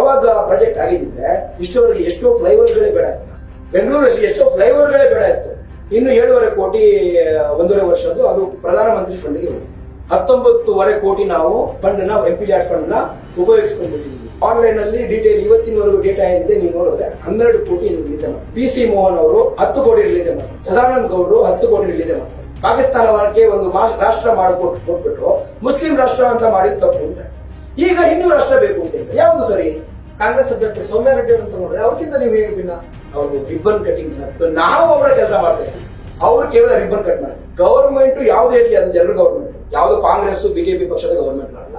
ಯಾವಾಗ ಪ್ರಾಜೆಕ್ಟ್ ಆಗಿದ್ರೆ ಇಷ್ಟವರೆಗೆ ಎಷ್ಟೋ ಫ್ಲೈಓವರ್ಗಳೇ ಬೇಡ ಇತ್ತು. ಬೆಂಗಳೂರಲ್ಲಿ ಎಷ್ಟೋ ಫ್ಲೈಓವರ್ಗಳೇ ಬೇಡ ಇತ್ತು. ಇನ್ನು 7.5 ಕೋಟಿ 1.5 ವರ್ಷದ್ದು ಅದು ಪ್ರಧಾನಮಂತ್ರಿ ಫಂಡ್ಗೆ ಹೋಗಿ 19.5 ಕೋಟಿ ನಾವು ಫಂಡ್ ನ ಎಂಪಿಲ್ಯಾಡ್ ಫಂಡ್ ನ ಉಪಯೋಗಿಸಿಕೊಂಡಿದ್ದೀವಿ. ಆನ್ಲೈನ್ ಅಲ್ಲಿ ಡೀಟೇಲ್ ಇವತ್ತಿನವರೆಗೂ ಡೇಟಾ ಏನಿದೆ ನೀವು ನೋಡಿದ್ರೆ 12 ಕೋಟಿ ರಿಲೀಸ್ ಮಾಡಿ, PC ಮೋಹನ್ ಅವರು 10 ಕೋಟಿ ರಿಲೀಸ್ ಮಾಡಿ, ಸದಾನಂದ ಗೌಡರು 10 ಕೋಟಿ ರಿಲೀಸ್ ಮಾಡಿ, ಪಾಕಿಸ್ತಾನಕ್ಕೆ ಒಂದು ರಾಷ್ಟ್ರ ಮಾಡಿಕೊಟ್ಬಿಟ್ಟು ಮುಸ್ಲಿಂ ರಾಷ್ಟ್ರ ಅಂತ ಮಾಡಿದ ತಪ್ಪು ಅಂತ. ಈಗ ಹಿಂದೂ ರಾಷ್ಟ್ರ ಬೇಕು ಅಂತ ಯಾವುದು ಸರಿ? ಕಾಂಗ್ರೆಸ್ ಅಭ್ಯರ್ಥಿ ಸೌಮ್ಯ ರೆಡ್ಡಿ ಅಂತ ನೋಡ್ರಿ, ಅವ್ರಿಗಿಂತ ನೀವು ಹೇಗೆ ಭಿನ್ನ? ಅವರು ರಿಬ್ಬನ್ ಕಟಿಂಗ್, ನಾವು ಅವರ ಕೆಲಸ ಮಾಡ್ತೇವೆ, ಅವರು ಕೇವಲ ರಿಬ್ಬನ್ ಕಟ್ ಮಾಡಿ. ಗವರ್ಮೆಂಟ್ ಯಾವುದೇ ಇರಲಿ, ಅದು ಜನರ ಗವರ್ಮೆಂಟ್, ಯಾವುದು ಕಾಂಗ್ರೆಸ್ ಬಿಜೆಪಿ ಪಕ್ಷದ ಗವರ್ಮೆಂಟ್ ಅಲ್ಲ.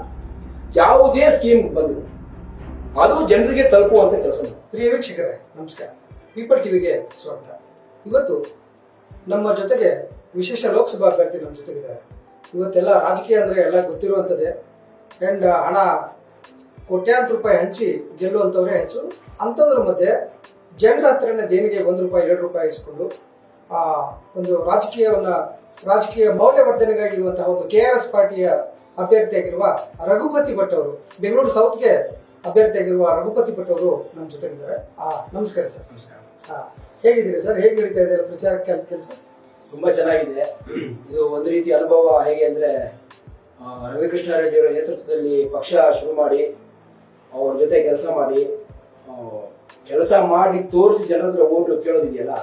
ಯಾವುದೇ ಸ್ಕೀಮ್ ಬಂದ್ರು ಅದು ಜನರಿಗೆ ತಲುಪುವಂತ ಕೆಲಸ. ಪ್ರಿಯ ವೀಕ್ಷಕರೇ ನಮಸ್ಕಾರ, ಪೀಪಲ್ ಟಿವಿಗೆ ಸ್ವಾಗತ. ಇವತ್ತು ನಮ್ಮ ಜೊತೆಗೆ ವಿಶೇಷ ಲೋಕಸಭಾ ಅಭ್ಯರ್ಥಿ ನಮ್ಮ ಜೊತೆಗಿದ್ದಾರೆ. ಇವತ್ತೆಲ್ಲ ರಾಜಕೀಯ ಅಂದ್ರೆ ಎಲ್ಲ ಗೊತ್ತಿರುವಂಥದ್ದೇ. ಅಂಡ್ ಹಣ ಕೋಟ್ಯಾಂತರ ರೂಪಾಯಿ ಹಂಚಿ ಗೆಲ್ಲುವಂಥವ್ರೆ ಹೆಚ್ಚು. ಅಂಥದ್ರ ಮಧ್ಯೆ ಜನರ ಹತ್ರನೇ ದೇಣಿಗೆ 1 ರೂಪಾಯಿ 2 ರೂಪಾಯಿ ಇಸ್ಕೊಂಡು ಒಂದು ರಾಜಕೀಯ ಮೌಲ್ಯವರ್ಧನೆಗಾಗಿರುವಂತಹ ಒಂದು KRS ಪಾರ್ಟಿಯ ಅಭ್ಯರ್ಥಿಯಾಗಿರುವ ರಘುಪತಿ ಭಟ್ ಅವರು, ಬೆಂಗಳೂರು ಸೌತ್ಗೆ ಅಭ್ಯರ್ಥಿಯಾಗಿರುವ ರಘುಪತಿ ಭಟ್ ಅವರು ನಮ್ಮ ಜೊತೆಗಿದ್ದಾರೆ. ನಮಸ್ಕಾರ ಸರ್. ನಮಸ್ಕಾರ. ಹೇಗಿದ್ದೀರಿ ಸರ್? ಹೇಗೆ ನಡೀತಾ ಇದೆ ಪ್ರಚಾರಕ್ಕೆ ಕೆಲಸ? ತುಂಬಾ ಚೆನ್ನಾಗಿದೆ. ಇದು ಒಂದು ರೀತಿ ಅನುಭವ. ಹೇಗೆ ಅಂದ್ರೆ ರವಿಕೃಷ್ಣ ರೆಡ್ಡಿ ಅವರ ನೇತೃತ್ವದಲ್ಲಿ ಪಕ್ಷ ಶುರು ಮಾಡಿ ಅವ್ರ ಜೊತೆ ಕೆಲಸ ಮಾಡಿ ತೋರಿಸಿ ಜನರ ಹತ್ರ ಓಟು ಕೇಳೋದಿದೆಯಲ್ಲ,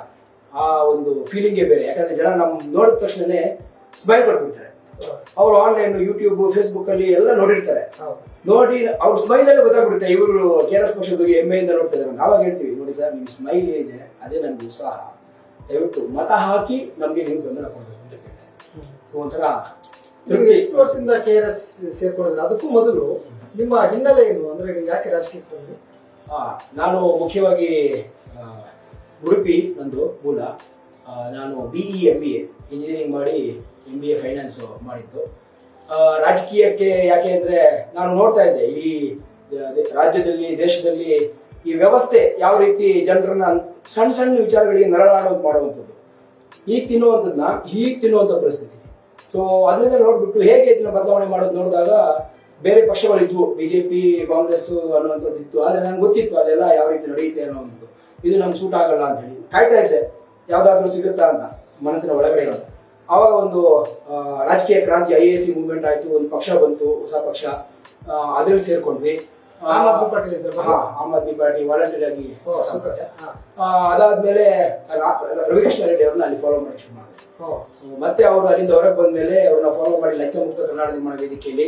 ಆ ಒಂದು ಫೀಲಿಂಗೇ ಬೇರೆ. ಯಾಕಂದ್ರೆ ಜನ ನಮ್ ನೋಡಿದ ತಕ್ಷಣನೇ ಸ್ಮೈಲ್ ಕೊಟ್ಬಿಡ್ತಾರೆ. ಅವ್ರು ಆನ್ಲೈನ್, ಯೂಟ್ಯೂಬ್, ಫೇಸ್ಬುಕ್ ಅಲ್ಲಿ ಎಲ್ಲ ನೋಡಿರ್ತಾರೆ. ನೋಡಿ ಅವ್ರ ಸ್ಮೈಲ್ ಅಲ್ಲಿ ಗೊತ್ತಾಗ್ಬಿಡುತ್ತೆ ಇವರು KRS ಪಕ್ಷದ ಬಗ್ಗೆ ಹೆಮ್ಮೆಯಿಂದ ನೋಡ್ತಾ ಇದ್ದಾರೆ. ನಾವಾಗ ಹೇಳ್ತೀವಿ, ನೋಡಿ ಸರ್, ನಿಮ್ ಸ್ಮೈಲ್ ಏನಿದೆ ಅದೇ ನಮ್ಗೆ ಉತ್ಸಾಹ, ದಯವಿಟ್ಟು ಮತ ಹಾಕಿ ನಮ್ಗೆ ನೀವು ಬೆಂಬಲ ಕೊಡಬೇಕು ಅಂತ ಕೇಳ್ತಾರೆ. ಸೊ ಒಂಥರ ಎಷ್ಟು ವರ್ಷದಿಂದ KRS ಸೇರ್ಕೊಂಡಿದ್ರೆ? ಅದಕ್ಕೂ ಮೊದಲು ನಿಮ್ಮ ಹಿನ್ನೆಲೆ ಏನು? ಅಂದ್ರೆ ನೀವು ಯಾಕೆ ರಾಜಕೀಯಕ್ಕೆ ಬಂದ್ರಿ? ನಾನು ಮುಖ್ಯವಾಗಿ ಉಡುಪಿ ನಂದು ಮೂಲ. ನಾನು BE MBA ಇಂಜಿನಿಯರಿಂಗ್ ಮಾಡಿ MBA ಫೈನಾನ್ಸ್ ಮಾಡಿದ್ದು. ರಾಜಕೀಯಕ್ಕೆ ಯಾಕೆ ಅಂದ್ರೆ ನಾನು ನೋಡ್ತಾ ಇದ್ದೆ ಇಡೀ ರಾಜ್ಯದಲ್ಲಿ, ದೇಶದಲ್ಲಿ ಈ ವ್ಯವಸ್ಥೆ ಯಾವ ರೀತಿ ಜನರನ್ನ ಸಣ್ಣ ಸಣ್ಣ ವಿಚಾರಗಳಿಗೆ ನರಳಾಡೋದು ಮಾಡುವಂಥದ್ದು, ಈಗ ತಿನ್ನುವಂಥ ಪರಿಸ್ಥಿತಿ. ಸೊ ಅದರಿಂದ ನೋಡ್ಬಿಟ್ಟು ಹೇಗೆ ಇದನ್ನ ಬದಲಾವಣೆ ಮಾಡೋದು ನೋಡಿದಾಗ ಬೇರೆ ಪಕ್ಷಗಳಿದ್ವು, ಬಿಜೆಪಿ, ಕಾಂಗ್ರೆಸ್ ಅನ್ನುವಂಥದ್ದು ಇತ್ತು. ಆದ್ರೆ ನಂಗೆ ಗೊತ್ತಿತ್ತು ಅಲ್ಲೆಲ್ಲ ಯಾವ ರೀತಿ ನಡೆಯುತ್ತೆ ಅನ್ನೋವಂಥದ್ದು. ಇದು ನಮ್ಗೆ ಸೂಟ್ ಆಗಲ್ಲ ಅಂತ ಹೇಳಿ ಕಾಯ್ತಾ ಇದ್ದೆ, ಯಾವ್ದಾದ್ರು ಸಿಗುತ್ತಾ ಅಂತ ಮನಸ್ಸಿನ ಒಳಗಡೆ. ಆವಾಗ ಒಂದು ರಾಜಕೀಯ ಕ್ರಾಂತಿ, IAC ಮೂವ್ಮೆಂಟ್ ಆಯ್ತು, ಒಂದು ಪಕ್ಷ ಬಂತು, ಹೊಸ ಪಕ್ಷ, ಅದ್ರಲ್ಲಿ ಸೇರ್ಕೊಂಡ್ವಿ. ಆಮ್ ಆದ್ಮಿ ಪಾರ್ಟಿ ವಾಲಂಟರಿ ಆಗಿ. ಅದಾದ್ಮೇಲೆ ರವಿಕೃಷ್ಣ ರೆಡ್ಡಿ ಅವ್ರನ್ನ ಅಲ್ಲಿ ಫಾಲೋ ಮಾಡಿ ಶುರು ಮಾಡಿದೆ. ಸೊ ಮತ್ತೆ ಅವರು ಅಲ್ಲಿಂದ ಹೊರಗೆ ಬಂದ್ಮೇಲೆ ಅವ್ರನ್ನ ಫಾಲೋ ಮಾಡಿ ಲಂಚ ಮುಕ್ತ ಕರ್ನಾಟಕ ನಿರ್ಮಾಣ ವೇದಿಕೆಯಲ್ಲಿ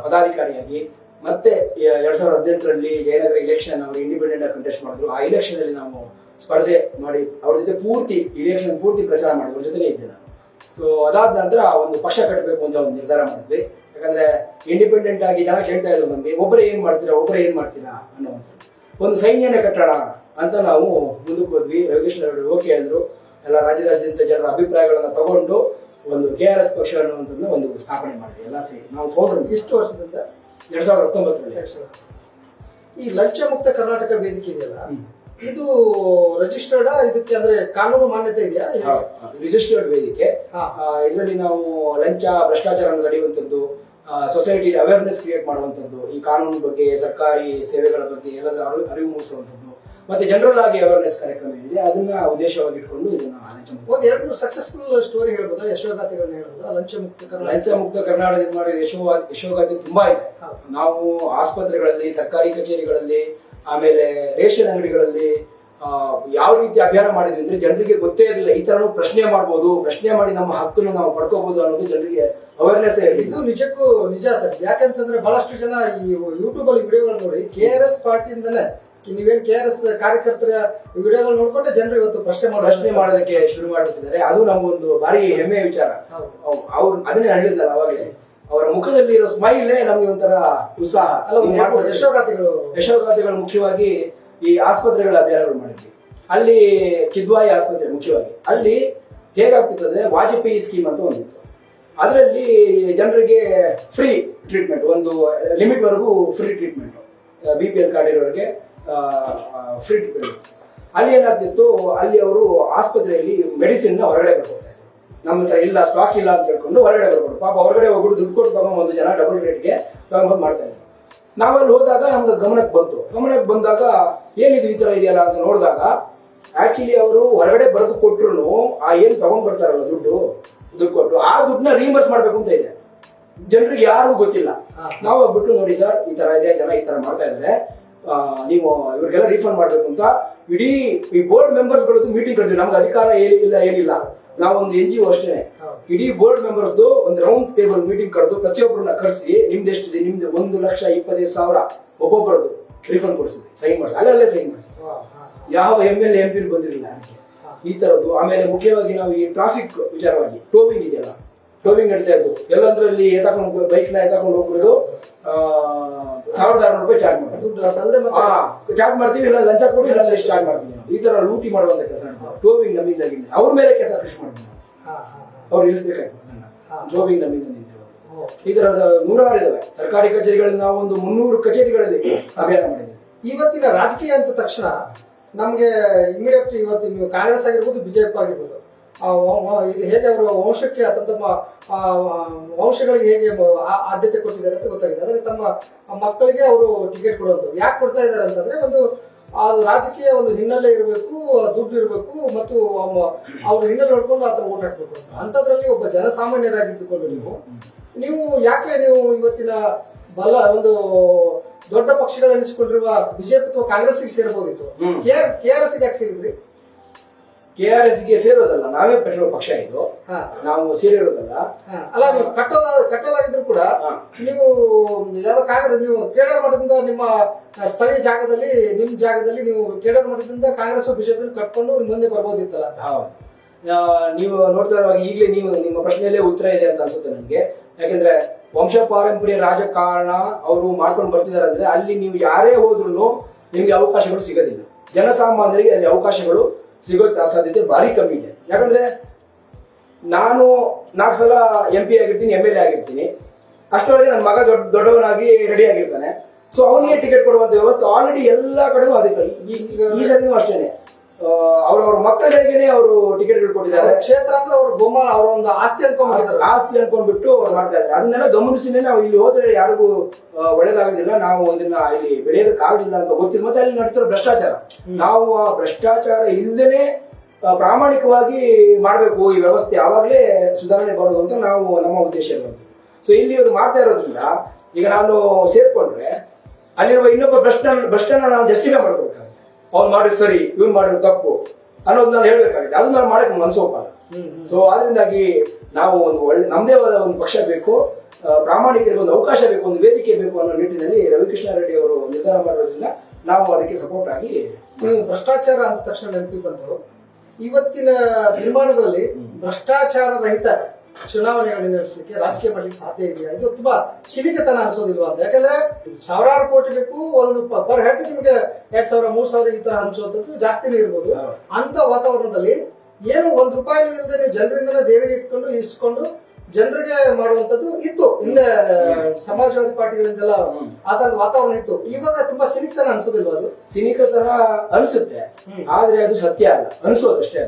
ಪದಾಧಿಕಾರಿಯಾಗಿ, ಮತ್ತೆ 2018ರಲ್ಲಿ ಜಯನಗರ ಎಲೆಕ್ಷನ್ ಅವರು ಇಂಡಿಪೆಂಡೆಂಟ್ ಆಗಿ ಕಂಟೆಸ್ಟ್ ಮಾಡಿದ್ರು. ಆ ಎಲೆಕ್ಷನ್ ಅಲ್ಲಿ ನಾವು ಸ್ಪರ್ಧೆ ಮಾಡಿ ಅವ್ರ ಜೊತೆ ಪೂರ್ತಿ ಪ್ರಚಾರ ಮಾಡಿ ಅವ್ರ ಜೊತೆನೇ ಇದ್ದೆ ನಾನು. ಸೊ ಅದಾದ ನಂತರ ಒಂದು ಪಕ್ಷ ಕಟ್ಟಬೇಕು ಅಂತ ಒಂದು ನಿರ್ಧಾರ ಮಾಡಿದ್ವಿ. ಯಾಕಂದ್ರೆ ಇಂಡಿಪೆಂಡೆಂಟ್ ಆಗಿ ಜನ ಕೇಳ್ತಾ ಇದ್ರು ನಮ್ಗೆ, ಒಬ್ಬರೇ ಏನ್ ಮಾಡ್ತೀರಾ ಅನ್ನುವಂಥದ್ದು. ಒಂದು ಸೈನ್ಯನೇ ಕಟ್ಟೋಣ ಅಂತ ನಾವು ಮುಂದಕ್ಕೆ ಹೋದ್ವಿ. ರವಿಕೃಷ್ಣ ಅವರು ಓಕೆ ಅಂದ್ರು. ಎಲ್ಲ ರಾಜ್ಯಾದ್ಯಂತ ಜನರ ಅಭಿಪ್ರಾಯಗಳನ್ನ ತಗೊಂಡು ಒಂದು KRS ಪಕ್ಷ ಅನ್ನುವಂಥದ್ದನ್ನ ಒಂದು ಸ್ಥಾಪನೆ ಮಾಡಿದ್ವಿ ಎಲ್ಲ ಸೇರಿ. ನಾವು ಫೌಂಡರ್. ಎಷ್ಟು ವರ್ಷದಿಂದ? 2019ರಲ್ಲಿ. ಈ ಲಂಚ ಮುಕ್ತ ಕರ್ನಾಟಕ ವೇದಿಕೆ ಇದೆಯಲ್ಲ, ಇದು ರಿಜಿಸ್ಟರ್ಡ್, ಇದಕ್ಕೆ ಅಂದ್ರೆ ಕಾನೂನು ಮಾನ್ಯತೆ ಇದೆಯಾ? ರಿಜಿಸ್ಟರ್ಡ್ ವೇದಿಕೆ. ಇದರಲ್ಲಿ ನಾವು ಲಂಚ, ಭ್ರಷ್ಟಾಚಾರ ತಡೆಯುವಂಥದ್ದು, ಸೊಸೈಟಿ ಅವೇರ್ನೆಸ್ ಕ್ರಿಯೇಟ್ ಮಾಡುವಂಥದ್ದು, ಈ ಕಾನೂನು ಬಗ್ಗೆ, ಸರ್ಕಾರಿ ಸೇವೆಗಳ ಬಗ್ಗೆ ಎಲ್ಲದರ ಅರಿವು ಮೂಡಿಸುವಂಥದ್ದು, ಮತ್ತೆ ಜನರಲ್ ಆಗಿ ಅವೇರ್ನೆಸ್ ಕಾರ್ಯಕ್ರಮ ಏನಿದೆ ಅದನ್ನ ಉದ್ದೇಶವಾಗಿ ಇಟ್ಕೊಂಡು ಇದನ್ನ ಒಂದು 2-3 ಸಕ್ಸಸ್ಫುಲ್ ಸ್ಟೋರಿ ಹೇಳ್ಬೋದಾ? ಯಶೋಗಾಥೆಗಳನ್ನ ಹೇಳ್ಬೋದಾ? ಲಂಚ ಮುಕ್ತ ಕರ್ನಾಟಕ ನಿರ್ಮಾಣ ಯಶೋಗಾಥೆ ತುಂಬಾ ಇದೆ. ನಾವು ಆಸ್ಪತ್ರೆಗಳಲ್ಲಿ, ಸರ್ಕಾರಿ ಕಚೇರಿಗಳಲ್ಲಿ, ಆಮೇಲೆ ರೇಷನ್ ಅಂಗಡಿಗಳಲ್ಲಿ ಯಾವ ರೀತಿ ಅಭಿಯಾನ ಮಾಡಿದ್ವಿ ಅಂದ್ರೆ ಜನರಿಗೆ ಗೊತ್ತೇ ಇರಲಿಲ್ಲ ಈ ತರ ಪ್ರಶ್ನೆ ಮಾಡಬಹುದು, ಪ್ರಶ್ನೆ ಮಾಡಿ ನಮ್ಮ ಹಕ್ಕನ್ನು ನಾವು ಪಡ್ಕೋಬಹುದು ಅನ್ನೋದು ಜನರಿಗೆ ಅವೇರ್ನೆಸ್ ಇರಲಿಲ್ಲ. ಇದು ನಿಜಕ್ಕೂ ನಿಜ ಸರ್. ಯಾಕಂತಂದ್ರೆ ಬಹಳಷ್ಟು ಜನ ಈ ಯೂಟ್ಯೂಬ್ ಅಲ್ಲಿ ವಿಡಿಯೋಗಳು ನೋಡಿ KRS ಪಾರ್ಟಿಯಿಂದನೇ, ನೀವೇನ್ KRS ಕಾರ್ಯಕರ್ತರ ವಿಡಿಯೋಗಳು ನೋಡ್ಕೊಂಡೆ ಜನರು ಇವತ್ತು ಪ್ರಶ್ನೆ ಮಾಡೋದಕ್ಕೆ ಶುರು ಮಾಡಿಬಿಟ್ಟಿದ್ದಾರೆ. ಅದು ನಮಗೊಂದು ಭಾರಿ ಹೆಮ್ಮೆಯ ವಿಚಾರ. ಅವ್ರು ಅದನ್ನೇ ಹೇಳಿದ್ದಲ್ಲ ಅವಾಗಲೇ, ಅವರ ಮುಖದಲ್ಲಿ ಇರೋ ಸ್ಮೈಲೇ ನಮ್ಗೆ ಒಂಥರ ಉತ್ಸಾಹ. ಯಶೋಗಾಥೆಗಳು ಮುಖ್ಯವಾಗಿ ಈ ಆಸ್ಪತ್ರೆಗಳ ಅಭಿಯಾನಗಳು ಮಾಡಿದ್ವಿ. ಅಲ್ಲಿ ಕಿದ್ವಾಯಿ ಆಸ್ಪತ್ರೆ ಮುಖ್ಯವಾಗಿ, ಅಲ್ಲಿ ಹೇಗಾಗ್ತಿತ್ತು ಅಂದ್ರೆ ವಾಜಪೇಯಿ ಸ್ಕೀಮ್ ಅಂತ ಒಂದಿತ್ತು. ಅದರಲ್ಲಿ ಜನರಿಗೆ ಫ್ರೀ ಟ್ರೀಟ್ಮೆಂಟ್, ಒಂದು ಲಿಮಿಟ್ ವರೆಗೂ ಫ್ರೀ ಟ್ರೀಟ್ಮೆಂಟ್, BPL ಕಾರ್ಡ್ ಇರೋರಿಗೆ ಫ್ರೀ ಟ್ರೀಟ್ಮೆಂಟ್. ಅಲ್ಲಿ ಏನಾಗ್ತಿತ್ತು, ಅಲ್ಲಿ ಅವರು ಆಸ್ಪತ್ರೆಯಲ್ಲಿ ಮೆಡಿಸಿನ್ ಹೊರಗಡೆ ಬರ್ಕೊತಾರೆ. ನಮ್ಮ ಹತ್ರ ಇಲ್ಲ, ಸ್ಟಾಕ್ ಇಲ್ಲ ಅಂತ ಹೇಳ್ಕೊಂಡು ಹೊರಗಡೆ ಬರ್ಬೋದು. ಪಾಪ ಹೊರಗಡೆ ಹೋಗ್ಬಿಟ್ಟು ದುಡ್ಡು ಕೊಟ್ಟು ತಗೊಂಡ್ಬಂದು ಜನ ಡಬಲ್ ರೇಟ್ಗೆ ತಗೊಂಡ್ಬಂದು ಮಾಡ್ತಾ ಇದ್ರು. ನಾವಲ್ಲಿ ಹೋದಾಗ ನಮ್ಗೆ ಗಮನಕ್ಕೆ ಬಂದಾಗ ಏನಿದು ಈ ತರ ಇದೆಯಲ್ಲ ಅಂತ ನೋಡಿದಾಗ ಆಕ್ಚುಲಿ ಅವರು ಹೊರಗಡೆ ಬರೆದು ಕೊಟ್ರು ಆ ಏನ್ ತಗೊಂಡ್ ಬರ್ತಾರಲ್ಲ ದುಡ್ಡು ಕೊಟ್ಟು ಆ ದುಡ್ಡನ್ನ ರೀಇಂಬರ್ಸ್ ಮಾಡ್ಬೇಕು ಅಂತ ಇದೆ. ಜನರಿಗೆ ಯಾರಿಗೂ ಗೊತ್ತಿಲ್ಲ. ನಾವು ಹೋಗ್ಬಿಟ್ಟು ನೋಡಿ ಸರ್ ಈ ತರ ಇದೆ, ಜನ ಈ ತರ ಮಾಡ್ತಾ ಇದಾರೆ, ನೀವು ಇವ್ರಿಗೆಲ್ಲ ರೀಫಂಡ್ ಮಾಡ್ಬೇಕು ಅಂತ ಇಡೀ ಈ ಬೋರ್ಡ್ ಮೆಂಬರ್ಸ್ ಗಳದ್ದು ಮೀಟಿಂಗ್ ಕರೆದ್ವಿ. ನಮ್ಗೆ ಅಧಿಕಾರ ಏನಿಲ್ಲ, ನಾವೊಂದು NGO ಅಷ್ಟೇ. ಇಡೀ ಬೋರ್ಡ್ ಮೆಂಬರ್ಸ್ ಒಂದು ರೌಂಡ್ ಟೇಬಲ್ ಮೀಟಿಂಗ್ ಕರೆದು ಪ್ರತಿಯೊಬ್ಬರನ್ನ ಕರೆಸಿ ನಿಮ್ದು ಎಷ್ಟಿದೆ, ನಿಮ್ದು 1,25,000 ಒಬ್ಬೊಬ್ಬರದ್ದು ರೀಫಂಡ್ ಕೊಡಿಸಿದ್ವಿ, ಸೈನ್ ಮಾಡಿಸಿ, ಅಲ್ಲೇ ಸೈನ್ ಮಾಡಿಸಿ. ಯಾವ MLA MP ಬಂದಿರಲಿಲ್ಲ ಅದಕ್ಕೆ ಈ ತರದ್ದು. ಆಮೇಲೆ ಮುಖ್ಯವಾಗಿ ನಾವು ಈ ಟ್ರಾಫಿಕ್ ವಿಚಾರವಾಗಿ ಟೋವಿಂಗ್ ಇದೆಯಲ್ಲ, ಟೋವಿಂಗ್ ನಡೀತಾ ಇದ್ದು ಎಲ್ಲಂದ್ರಲ್ಲಿ ಬೈಕ್ ನ ಎತ್ತಾಕೊಂಡು ಹೋಗ್ಬಿಡೋದು, 1,600 ರೂಪಾಯಿ ಚಾರ್ಜ್ ಮಾಡ್ತೀವಿ, ಇಲ್ಲ ಲಂಚ ಕೊಟ್ಟು ಇಲ್ಲ ಚಾರ್ಜ್ ಮಾಡ್ತೀವಿ. ಈ ತರ ಲೂಟಿ ಮಾಡುವಂತ ಕೆಲಸ ಟೋವಿಂಗ್ ನಮ್ಮಿಂದ ಅವ್ರ ಮೇಲೆ ಕೆಲಸ ಕೃಷಿ ಮಾಡ್ತೀವಿ, ಅವ್ರು ಇಳಿಸ್ಬೇಕಾಯ್ತು ಟೋವಿಂಗ್ ನಮ್ಮಿಂದ. ಈ ತರದ 100 ಇದಾವೆ ಸರ್ಕಾರಿ ಕಚೇರಿಗಳಲ್ಲಿ. ನಾವು ಒಂದು 300 ಕಚೇರಿಗಳಲ್ಲಿ ಅಭಿಯಾನ ಮಾಡಿದ್ದೇವೆ. ಇವತ್ತಿನ ರಾಜಕೀಯ ಅಂತ ತಕ್ಷಣ ನಮ್ಗೆ ಇಮಿಡಿಯೇಟ್ ಇವತ್ತಿನ ಕಾಂಗ್ರೆಸ್ ಆಗಿರ್ಬೋದು, ಬಿಜೆಪಿ ಆಗಿರ್ಬೋದು, ಇದು ಹೇಗೆ ಅವರು ವಂಶಕ್ಕೆ ತಮ್ಮ ವಂಶಗಳಿಗೆ ಹೇಗೆ ಆದ್ಯತೆ ಕೊಟ್ಟಿದ್ದಾರೆ ಅಂತ ಗೊತ್ತಾಗಿದೆ. ಅಂದ್ರೆ ತಮ್ಮ ಮಕ್ಕಳಿಗೆ ಅವರು ಟಿಕೆಟ್ ಕೊಡುವಂಥದ್ದು ಯಾಕೆ ಕೊಡ್ತಾ ಇದ್ದಾರೆ ಅಂತಂದ್ರೆ, ಒಂದು ಅದು ರಾಜಕೀಯ ಒಂದು ಹಿನ್ನೆಲೆ ಇರಬೇಕು, ದುಡ್ಡು ಇರಬೇಕು, ಮತ್ತು ಅವ್ರ ಹಿನ್ನೆಲೆ ನೋಡ್ಕೊಂಡು ಆತ ಓಟ್ ಹಾಕ್ಬೇಕು ಅಂತ. ಅಂಥದ್ರಲ್ಲಿ ಒಬ್ಬ ಜನಸಾಮಾನ್ಯರಾಗಿದ್ದುಕೊಂಡು ನೀವು ಯಾಕೆ ನೀವು ಇವತ್ತಿನ ಒಂದು ದೊಡ್ಡ ಪಕ್ಷಗಳೆನಿಸಿಕೊಂಡಿರುವ ಬಿಜೆಪಿ ಅಥವಾ ಕಾಂಗ್ರೆಸ್ಗೆ ಸೇರ್ಬೋದಿತ್ತು, KRS ಗೆ ಯಾಕೆ ಸೇರಿದ್ರಿ? KRS ಗೆ ಸೇರೋದಲ್ಲ, ನಾವೇ ಕಟ್ಟಿರೋ ಪಕ್ಷ ಇದು, ನಾವು ಸೇರಿರೋದಲ್ಲ. ಅಲ್ಲ, ನೀವು ಕಟ್ಟೋದಾಗಿದ್ರು ಕೂಡ ನೀವು ಯಾವ್ದೋ ಕಾಂಗ್ರೆಸ್, ನೀವು ಕೇಡರ್ ಮಠದಿಂದ ನಿಮ್ಮ ಸ್ಥಳೀಯ ಜಾಗದಲ್ಲಿ, ನಿಮ್ ಜಾಗದಲ್ಲಿ ನೀವು ಕೇಡರ್ ಮಠದಿಂದ ಕಾಂಗ್ರೆಸ್ ಬಿಜೆಪಿ ಕಟ್ಕೊಂಡು ಮುಂದೆ ಬರ್ಬೋದಿತ್ತಲ್ಲ. ನೀವು ನೋಡ್ತಾ ಇರುವಾಗ ಈಗಲೇ ನೀವು ನಿಮ್ಮ ಪ್ರಶ್ನೆಯಲ್ಲೇ ಉತ್ತರ ಇದೆ ಅಂತ ಅನ್ಸುತ್ತೆ ನನಗೆ. ಯಾಕಂದ್ರೆ ವಂಶ ಪಾರಂಪರ್ಯ ರಾಜಕಾರಣ ಅವರು ಮಾಡ್ಕೊಂಡು ಬರ್ತಿದ್ದಾರೆ ಅಂದ್ರೆ ಅಲ್ಲಿ ನೀವು ಯಾರೇ ಹೋದ್ರು ನಿಮ್ಗೆ ಅವಕಾಶಗಳು ಸಿಗೋದಿಲ್ಲ. ಜನಸಾಮಾನ್ಯರಿಗೆ ಅಲ್ಲಿ ಅವಕಾಶಗಳು ಸಿಗೋ ಸಾಧ್ಯತೆ ಭಾರಿ ಕಮ್ಮಿ ಇದೆ. ಯಾಕಂದ್ರೆ ನಾನು 4 ಸಲ MP ಆಗಿರ್ತೀನಿ, MLA ಆಗಿರ್ತೀನಿ, ಅಷ್ಟರವರೆಗೆ ನನ್ನ ಮಗ ದೊಡ್ಡವನಾಗಿ ರೆಡಿ ಆಗಿರ್ತಾನೆ. ಸೊ ಅವನಿಗೆ ಟಿಕೆಟ್ ಕೊಡುವಂತ ವ್ಯವಸ್ಥೆ ಆಲ್ರೆಡಿ ಎಲ್ಲಾ ಕಡೆನೂ ಅದಕ್ಕೆ. ಈ ಸರಿನೂ ಅಷ್ಟೇನೆ, ಅವ್ರವ್ರ ಮಕ್ಕಳಿಗೆ ಅವರು ಟಿಕೆಟ್ಗಳು ಕೊಟ್ಟಿದ್ದಾರೆ. ಕ್ಷೇತ್ರ ಅಂದ್ರೆ ಅವ್ರ ಅವರ ಒಂದು ಆಸ್ತಿ ಅನ್ಕೊಂಡ್ಬಿಟ್ಟು ಮಾಡ್ತಾ ಇದ್ದಾರೆ. ಅದನ್ನೆಲ್ಲ ಗಮನಿಸಿನೇ ನಾವು ಇಲ್ಲಿ ಹೋದ್ರೆ ಯಾರಿಗೂ ಒಳ್ಳೇದಾಗೋದಿಲ್ಲ, ನಾವು ಇದನ್ನ ಇಲ್ಲಿ ಬೆಳೆಯೋದಕ್ಕಾಗೋದಿಲ್ಲ ಅಂತ ಗೊತ್ತಿಲ್ಲ. ಮತ್ತೆ ಅಲ್ಲಿ ನಡೀತಿರೋ ಭ್ರಷ್ಟಾಚಾರ, ನಾವು ಆ ಭ್ರಷ್ಟಾಚಾರ ಇಲ್ಲದೇನೆ ಪ್ರಾಮಾಣಿಕವಾಗಿ ಮಾಡಬೇಕು ಈ ವ್ಯವಸ್ಥೆ, ಆವಾಗಲೇ ಸುಧಾರಣೆ ಬರೋದು ಅಂತ ನಾವು ನಮ್ಮ ಉದ್ದೇಶ ಇರೋದು. ಸೊ ಇಲ್ಲಿ ಇವರು ಮಾಡ್ತಾ ಇರೋದ್ರಿಂದ ಈಗ ನಾನು ಸೇರ್ಕೊಂಡ್ರೆ ಅಲ್ಲಿರುವ ಇನ್ನೊಬ್ಬ ಭ್ರಷ್ಟನ ನಾವು ಜಸ್ಟಿಫೈ ಮಾಡ್ಕೋಬೇಕಾಗುತ್ತೆ. ಅವ್ನು ಮಾಡಿದ್ ಸರಿ, ಇವ್ನು ಮಾಡಿರೋದು ತಪ್ಪು ಅನ್ನೋದು ನಾನು ಹೇಳ್ಬೇಕಾಗುತ್ತೆ. ಅದನ್ನ ನಾವು ಮಾಡಕ್ ಮನಸ್ಸು ಒಪ್ಪಲ್ಲ. ಸೊ ಆದ್ರಿಂದಾಗಿ ನಾವು ಒಂದು ನಮ್ದೇ ಆದ ಒಂದು ಪಕ್ಷ ಬೇಕು, ಪ್ರಾಮಾಣಿಕರಿಗೆ ಒಂದು ಅವಕಾಶ ಬೇಕು, ಒಂದು ವೇದಿಕೆ ಬೇಕು ಅನ್ನೋ ನಿಟ್ಟಿನಲ್ಲಿ ರವಿಕೃಷ್ಣ ರೆಡ್ಡಿ ಅವರು ನಿರ್ಧಾರ ಮಾಡಿರೋದ್ರಿಂದ ನಾವು ಅದಕ್ಕೆ ಸಪೋರ್ಟ್ ಆಗಿ. ನೀವು ಭ್ರಷ್ಟಾಚಾರ ಅಂದ ತಕ್ಷಣ ನೆನಪಿ ಬಂದರು, ಇವತ್ತಿನ ನಿರ್ಮಾಣದಲ್ಲಿ ಭ್ರಷ್ಟಾಚಾರ ರಹಿತ ಚುನಾವಣೆಗಳನ್ನು ನಡೆಸಲಿಕ್ಕೆ ರಾಜಕೀಯ ಮಾಡಲಿಕ್ಕೆ ಸಾಧ್ಯ ಇದೆಯಾ? ಇದು ತುಂಬಾ ಶಿಡಿಕತನ ಅನ್ಸೋದಿಲ್ವಾ ಅಂತ. ಯಾಕಂದ್ರೆ 1000 ಕೋಟಿ ಬೇಕು, ಒಂದು ಪರ್ ಹೆಡ್ ನಿಮಗೆ 2,000 3,000 ಈ ತರ ಹಂಚುವಂಥದ್ದು ಜಾಸ್ತಿನೇ ಇರ್ಬೋದು. ಅಂತ ವಾತಾವರಣದಲ್ಲಿ ಏನು ₹1 ಇಲ್ಲದೆ ನೀವು ಜನರಿಂದನೇ ದೇಣಿಗೆ ಇಟ್ಕೊಂಡು ಇಸ್ಕೊಂಡು ಜನರಿಗೆ ಮಾಡುವಂತದ್ದು ಇತ್ತು ಹಿಂದೆ, ಸಮಾಜವಾದಿ ಪಾರ್ಟಿಗಳಿಂದೆಲ್ಲ ಆ ತರದ ವಾತಾವರಣ ಇತ್ತು. ಇವಾಗ ತುಂಬಾ ಸಿನಿಕತನ ಅನ್ಸೋದಿಲ್ವಾ? ಅದು ಸಿನಿಕತನ ಅನ್ಸುತ್ತೆ, ಆದ್ರೆ ಅದು ಸತ್ಯ ಅಲ್ಲ, ಅನ್ಸೋದಷ್ಟೇ.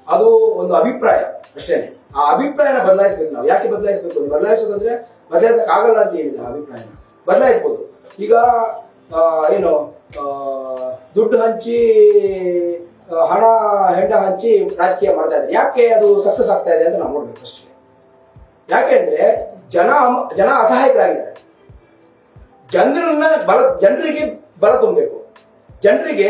ಅದು ಒಂದು ಅಭಿಪ್ರಾಯ ಅಷ್ಟೇನೆ. ಆ ಅಭಿಪ್ರಾಯನ ಬದಲಾಯಿಸ್ಬೇಕು ನಾವು. ಯಾಕೆ ಬದಲಾಯಿಸ್ಬೇಕು? ಬದಲಾಯಿಸೋದಂದ್ರೆ ಬದಲಾಯಿಸಕ್ ಆಗಲ್ಲ ಅಂತ ಏನಿಲ್ಲ, ಅಭಿಪ್ರಾಯನ ಬದಲಾಯಿಸಬಹುದು. ಈಗ ಏನು ದುಡ್ಡು ಹಂಚಿ ಹಣ ಹೆಂಡ ಹಂಚಿ ರಾಜಕೀಯ ಮಾಡ್ತಾ ಇದ್ದಾರೆ, ಯಾಕೆ ಅದು ಸಕ್ಸಸ್ ಆಗ್ತಾ ಇದೆ ಅಂತ ನಾವು ನೋಡ್ಬೇಕು ಅಷ್ಟೇ. ಯಾಕೆ ಅಂದ್ರೆ ಜನ ಅಸಹಾಯಕರಾಗಿದ್ದಾರೆ. ಜನರಿಗೆ ಬಲ ತುಂಬಬೇಕು. ಜನರಿಗೆ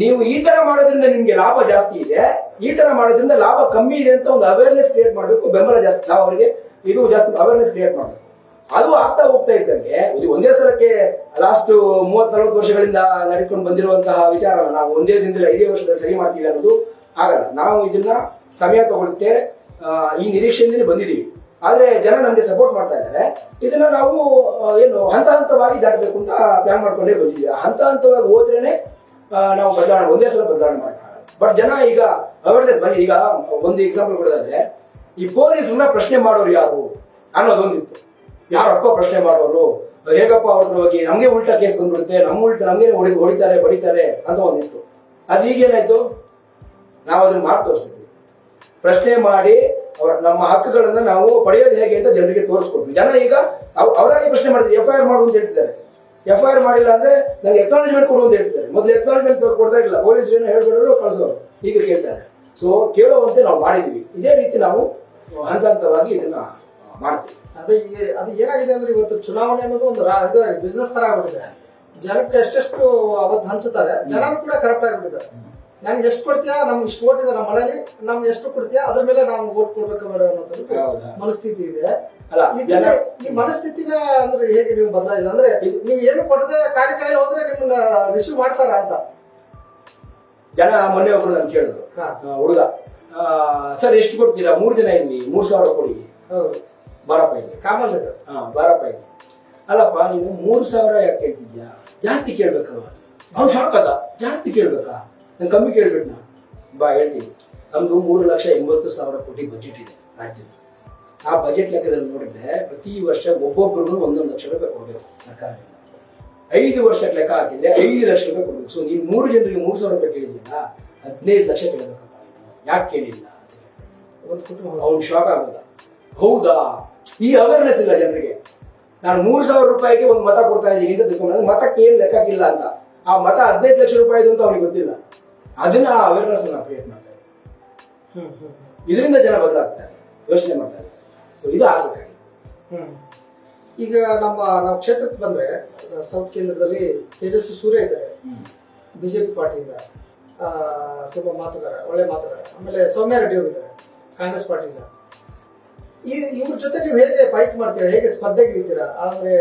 ನೀವು ಈ ತರ ಮಾಡೋದ್ರಿಂದ ನಿಮ್ಗೆ ಲಾಭ ಜಾಸ್ತಿ ಇದೆ, ಈ ತರ ಮಾಡೋದ್ರಿಂದ ಲಾಭ ಕಮ್ಮಿ ಇದೆ ಅಂತ ಒಂದು ಅವೇರ್ನೆಸ್ ಕ್ರಿಯೇಟ್ ಮಾಡಬೇಕು. ಬೆಂಬಲ ಜಾಸ್ತಿ, ನಾವು ಅವರಿಗೆ ಇದು ಜಾಸ್ತಿ ಅವೇರ್ನೆಸ್ ಕ್ರಿಯೇಟ್ ಮಾಡಬೇಕು. ಅದು ಆಗ್ತಾ ಹೋಗ್ತಾ ಇದ್ದಂಗೆ ಇದು ಒಂದೇ ಸಲಕ್ಕೆ ಲಾಸ್ಟ್ 30-40 ವರ್ಷಗಳಿಂದ ನಡ್ಕೊಂಡು ಬಂದಿರುವಂತಹ ವಿಚಾರ ನಾವು ಒಂದೇ ದಿನದಲ್ಲಿ 5 ವರ್ಷದಲ್ಲಿ ಸರಿ ಮಾಡ್ತೀವಿ ಅನ್ನೋದು ಆಗಲ್ಲ. ನಾವು ಇದನ್ನ ಸಮಯ ತಗೊಳುತ್ತೆ, ಈ ನಿರೀಕ್ಷೆಯಿಂದಲೇ ಬಂದಿದ್ದೀವಿ. ಆದ್ರೆ ಜನ ನಮ್ಗೆ ಸಪೋರ್ಟ್ ಮಾಡ್ತಾ ಇದ್ದಾರೆ. ಇದನ್ನ ನಾವು ಏನು ಹಂತ ಹಂತವಾಗಿ ದಾಟಬೇಕು ಅಂತ ಪ್ಲಾನ್ ಮಾಡ್ಕೊಂಡೇ ಬಂದಿದ್ದೀವಿ. ಹಂತ ಹಂತವಾಗಿ ಹೋದ್ರೇನೆ ನಾವು ಬದಲಾವಣೆ, ಒಂದೇ ಸಲ ಬದಲಾವಣೆ ಮಾಡಕ್ಕಾಗಲ್ಲ. ಬಟ್ ಜನ ಈಗ ಅವೇರ್ನೆಸ್ ಬಂದಿ. ಈಗ ಒಂದು ಎಕ್ಸಾಂಪಲ್ ಕೊಡೋದಾದ್ರೆ, ಈ ಪೊಲೀಸ್ನ ಪ್ರಶ್ನೆ ಮಾಡೋರು ಯಾರು ಅನ್ನೋದೊಂದಿತ್ತು. ಯಾರಪ್ಪ ಪ್ರಶ್ನೆ ಮಾಡೋರು, ಹೇಗಪ್ಪ ಅವ್ರನ್ನ ಹೋಗಿ ನಮ್ಗೆ ಉಲ್ಟಾ ಕೇಸ್ ಬಂದ್ಬಿಡುತ್ತೆ, ನಮ್ಗೆ ಹೊಡಿತಾರೆ ಬಡಿತಾರೆ ಅಂತ ಒಂದಿತ್ತು. ಅದು ಈಗೇನಾಯ್ತು, ನಾವು ಅದನ್ನ ಮಾಡಿ ತೋರಿಸಿದ್ವಿ. ಪ್ರಶ್ನೆ ಮಾಡಿ ನಮ್ಮ ಹಕ್ಕುಗಳನ್ನ ನಾವು ಪಡೆಯೋದು ಹೇಗೆ ಅಂತ ಜನರಿಗೆ ತೋರಿಸ್ಕೊಟ್ವಿ. ಜನ ಈಗ ಅವರಾಗಿ ಪ್ರಶ್ನೆ ಮಾಡಿದ್ರು, FIR ಮಾಡು ಅಂತ ಹೇಳ್ತಿದ್ದಾರೆ. FIR ಮಾಡಿಲ್ಲ ಅಂದ್ರೆ ನಂಗೆ ಎಕ್ನಾಲಜ್ಮೆಂಟ್ ಕೊಡು ಅಂತ ಹೇಳ್ತಾರೆ. ಮೊದಲು ಎಕ್ನಾಲಜ್ಮೆಂಟ್ ಕೊಡ್ತಾ ಇಲ್ಲ, ಪೊಲೀಸ್ ಏನೋ ಹೇಳ್ಬಿಡೋರು ಕಳಿಸೋರು, ಈಗ ಕೇಳ್ತಾರೆ. ಸೊ ಕೇಳುವಂತೆ ನಾವು ಮಾಡಿದ್ವಿ. ಇದೇ ರೀತಿ ನಾವು ಹಂತ ಹಂತವಾಗಿ ಇದನ್ನ ಮಾಡ್ತೀವಿ. ಅದು ಏನಾಗಿದೆ ಅಂದ್ರೆ ಇವತ್ತು ಚುನಾವಣೆ ಅನ್ನೋದು ಒಂದು ಇದು ಬಿಸ್ನೆಸ್ ತರ ಆಗ್ಬಿಟ್ಟಿದೆ. ಜನಕ್ಕೆ ಎಷ್ಟೆಷ್ಟು ಅವತ್ತು ಹಂಚುತ್ತಾರೆ, ಜನರು ಕೂಡ ಕರೆಕ್ಟ್ ಆಗ್ಬಿಟ್ಟಿದ್ದಾರೆ. ನನ್ಗೆ ಎಷ್ಟು ಕೊಡ್ತೀಯಾ, ನಮ್ಗೆ ಇಷ್ಟು ಓಟ್ ಇದೆ ನಮ್ಮ ಮನೇಲಿ, ನಮ್ಗೆ ಎಷ್ಟು ಕೊಡ್ತೀಯಾ ಅದ್ರ ಮೇಲೆ ನಾನು ಓಟ್ ಕೊಡ್ಬೇಕು ಬೇಡ ಅನ್ನೋದು ಮನಸ್ಥಿತಿ ಇದೆ. ಈ ಮನಸ್ಥಿತಿನ ಅಂದ್ರೆ ಹೇಗೆ ನೀವು ಬದಲಾಯಿಲ್ಲ ಅಂದ್ರೆ ನೀವು ಏನು ಕೊಡದೆ ಕಾಲಿ ಕಾಯಿಲೆ ಹೋದ್ರೆ ನಿಮ್ಮನ್ನ ರಿಸೀವ್ ಮಾಡ್ತಾರ ಅಂತ ಜನ. ಮೊನ್ನೆ ಒಬ್ರು ನಾನು ಕೇಳಿದ್ರು, ಹುಡುಗ, ಸರ್ ಎಷ್ಟು ಕೊಡ್ತೀರಾ, 3 ಜನ ಇದ್ವಿ, 3,000 ಕೊಡಿ. ಬಾರಪ್ಪ ಇಲ್ಲಿ ಕಾಮನ್ ಇದೆ. ಬಾರಪ್ಪ ಇಲ್ಲಿ. ಅಲ್ಲಪ್ಪ ನೀನು 3,000 ಯಾಕೆ ಕೇಳ್ತಿದ್ಯಾ, ಜಾಸ್ತಿ ಕೇಳ್ಬೇಕಲ್ವ? ಅವ್ನು ಶಾಕ್ ಅದ, ಜಾಸ್ತಿ ಕೇಳ್ಬೇಕಾ, ನಾನು ಕಮ್ಮಿ ಕೇಳ್ಬಿಟ್ನಾ? ಬಾ ಹೇಳ್ತೀನಿ. ನಮ್ದು 3,80,000 ಕೋಟಿ ಬಜೆಟ್ ಇದೆ ರಾಜ್ಯದ. ಆ ಬಜೆಟ್ ಲೆಕ್ಕದಲ್ಲಿ ನೋಡಿದ್ರೆ ಪ್ರತಿ ವರ್ಷ ಒಬ್ಬೊಬ್ಬರಿಗೂ 1,1 ಲಕ್ಷ ರೂಪಾಯಿ ಕೊಡ್ಬೇಕು ಸರ್ಕಾರದಿಂದ. 5 ವರ್ಷಕ್ಕೆ ಲೆಕ್ಕ ಹಾಕಿದ್ರೆ 5 ಲಕ್ಷ ರೂಪಾಯಿ ಕೊಡ್ಬೇಕು. ಸೊ ನೀನು 3 ಜನರಿಗೆ 3,000 ರೂಪಾಯಿ ಕೇಳಿದ್ಯಾ, 15 ಲಕ್ಷ ಕೇಳ್ಬೇಕಪ್ಪ. ಯಾಕೆ ಕೇಳಿಲ್ಲ ಅಂತ ಅವ್ನು ಶಾಕ್ ಆಗೋದ. ಹೌದಾ, ಈ ಅವೇರ್ನೆಸ್ ಇಲ್ಲ ಜನರಿಗೆ. ನಾನು 3,000 ರೂಪಾಯಿಗೆ ಒಂದು ಮತ ಕೊಡ್ತಾ ಇದ್ದೀನಿ ಅಂತ ತಿಳ್ಕೊಂಡ್ರೆ ಮತಕ್ಕೆ ಏನ್ ಲೆಕ್ಕಕ್ಕಿಲ್ಲ ಅಂತ. ಆ ಮತ 15 ಲಕ್ಷ ರೂಪಾಯಿ ಅಂತ ಅವ್ನಿಗೆ ಗೊತ್ತಿಲ್ಲ. ಅದನ್ನ ಅವೇರ್ನೆಸ್ ನಾವು ಕ್ರಿಯೇಟ್ ಮಾಡ್ತಾರೆ. ಇದರಿಂದ ಜನ ಬದಲಾಗ್ತಾರೆ, ಯೋಚನೆ ಮಾಡ್ತಾರೆ. ಸೊ ಇದು ಆಗ್ಬೇಕಾಗಿದೆ. ಈಗ ನಾವು ಕ್ಷೇತ್ರಕ್ಕೆ ಬಂದ್ರೆ ಸೌತ್ ಕೇಂದ್ರದಲ್ಲಿ ತೇಜಸ್ವಿ ಸೂರ್ಯ ಇದ್ದಾರೆ, ಬಿಜೆಪಿ ಪಾರ್ಟಿಯಿಂದ ತುಂಬಾ ಮಾತುಗಾರ, ಒಳ್ಳೆ ಮಾತುಗಾರ. ಆಮೇಲೆ ಸೌಮ್ಯ ರೆಡ್ಡಿ ಅವರು ಇದ್ದಾರೆ ಕಾಂಗ್ರೆಸ್ ಪಾರ್ಟಿಯಿಂದ. ಇವ್ರ ಜೊತೆ ನೀವು ಹೇಗೆ ಫೈಟ್ ಮಾಡ್ತೀರಾ, ಹೇಗೆ ಸ್ಪರ್ಧೆಗಿಳಿತೀರಾ? ಆದ್ರೆ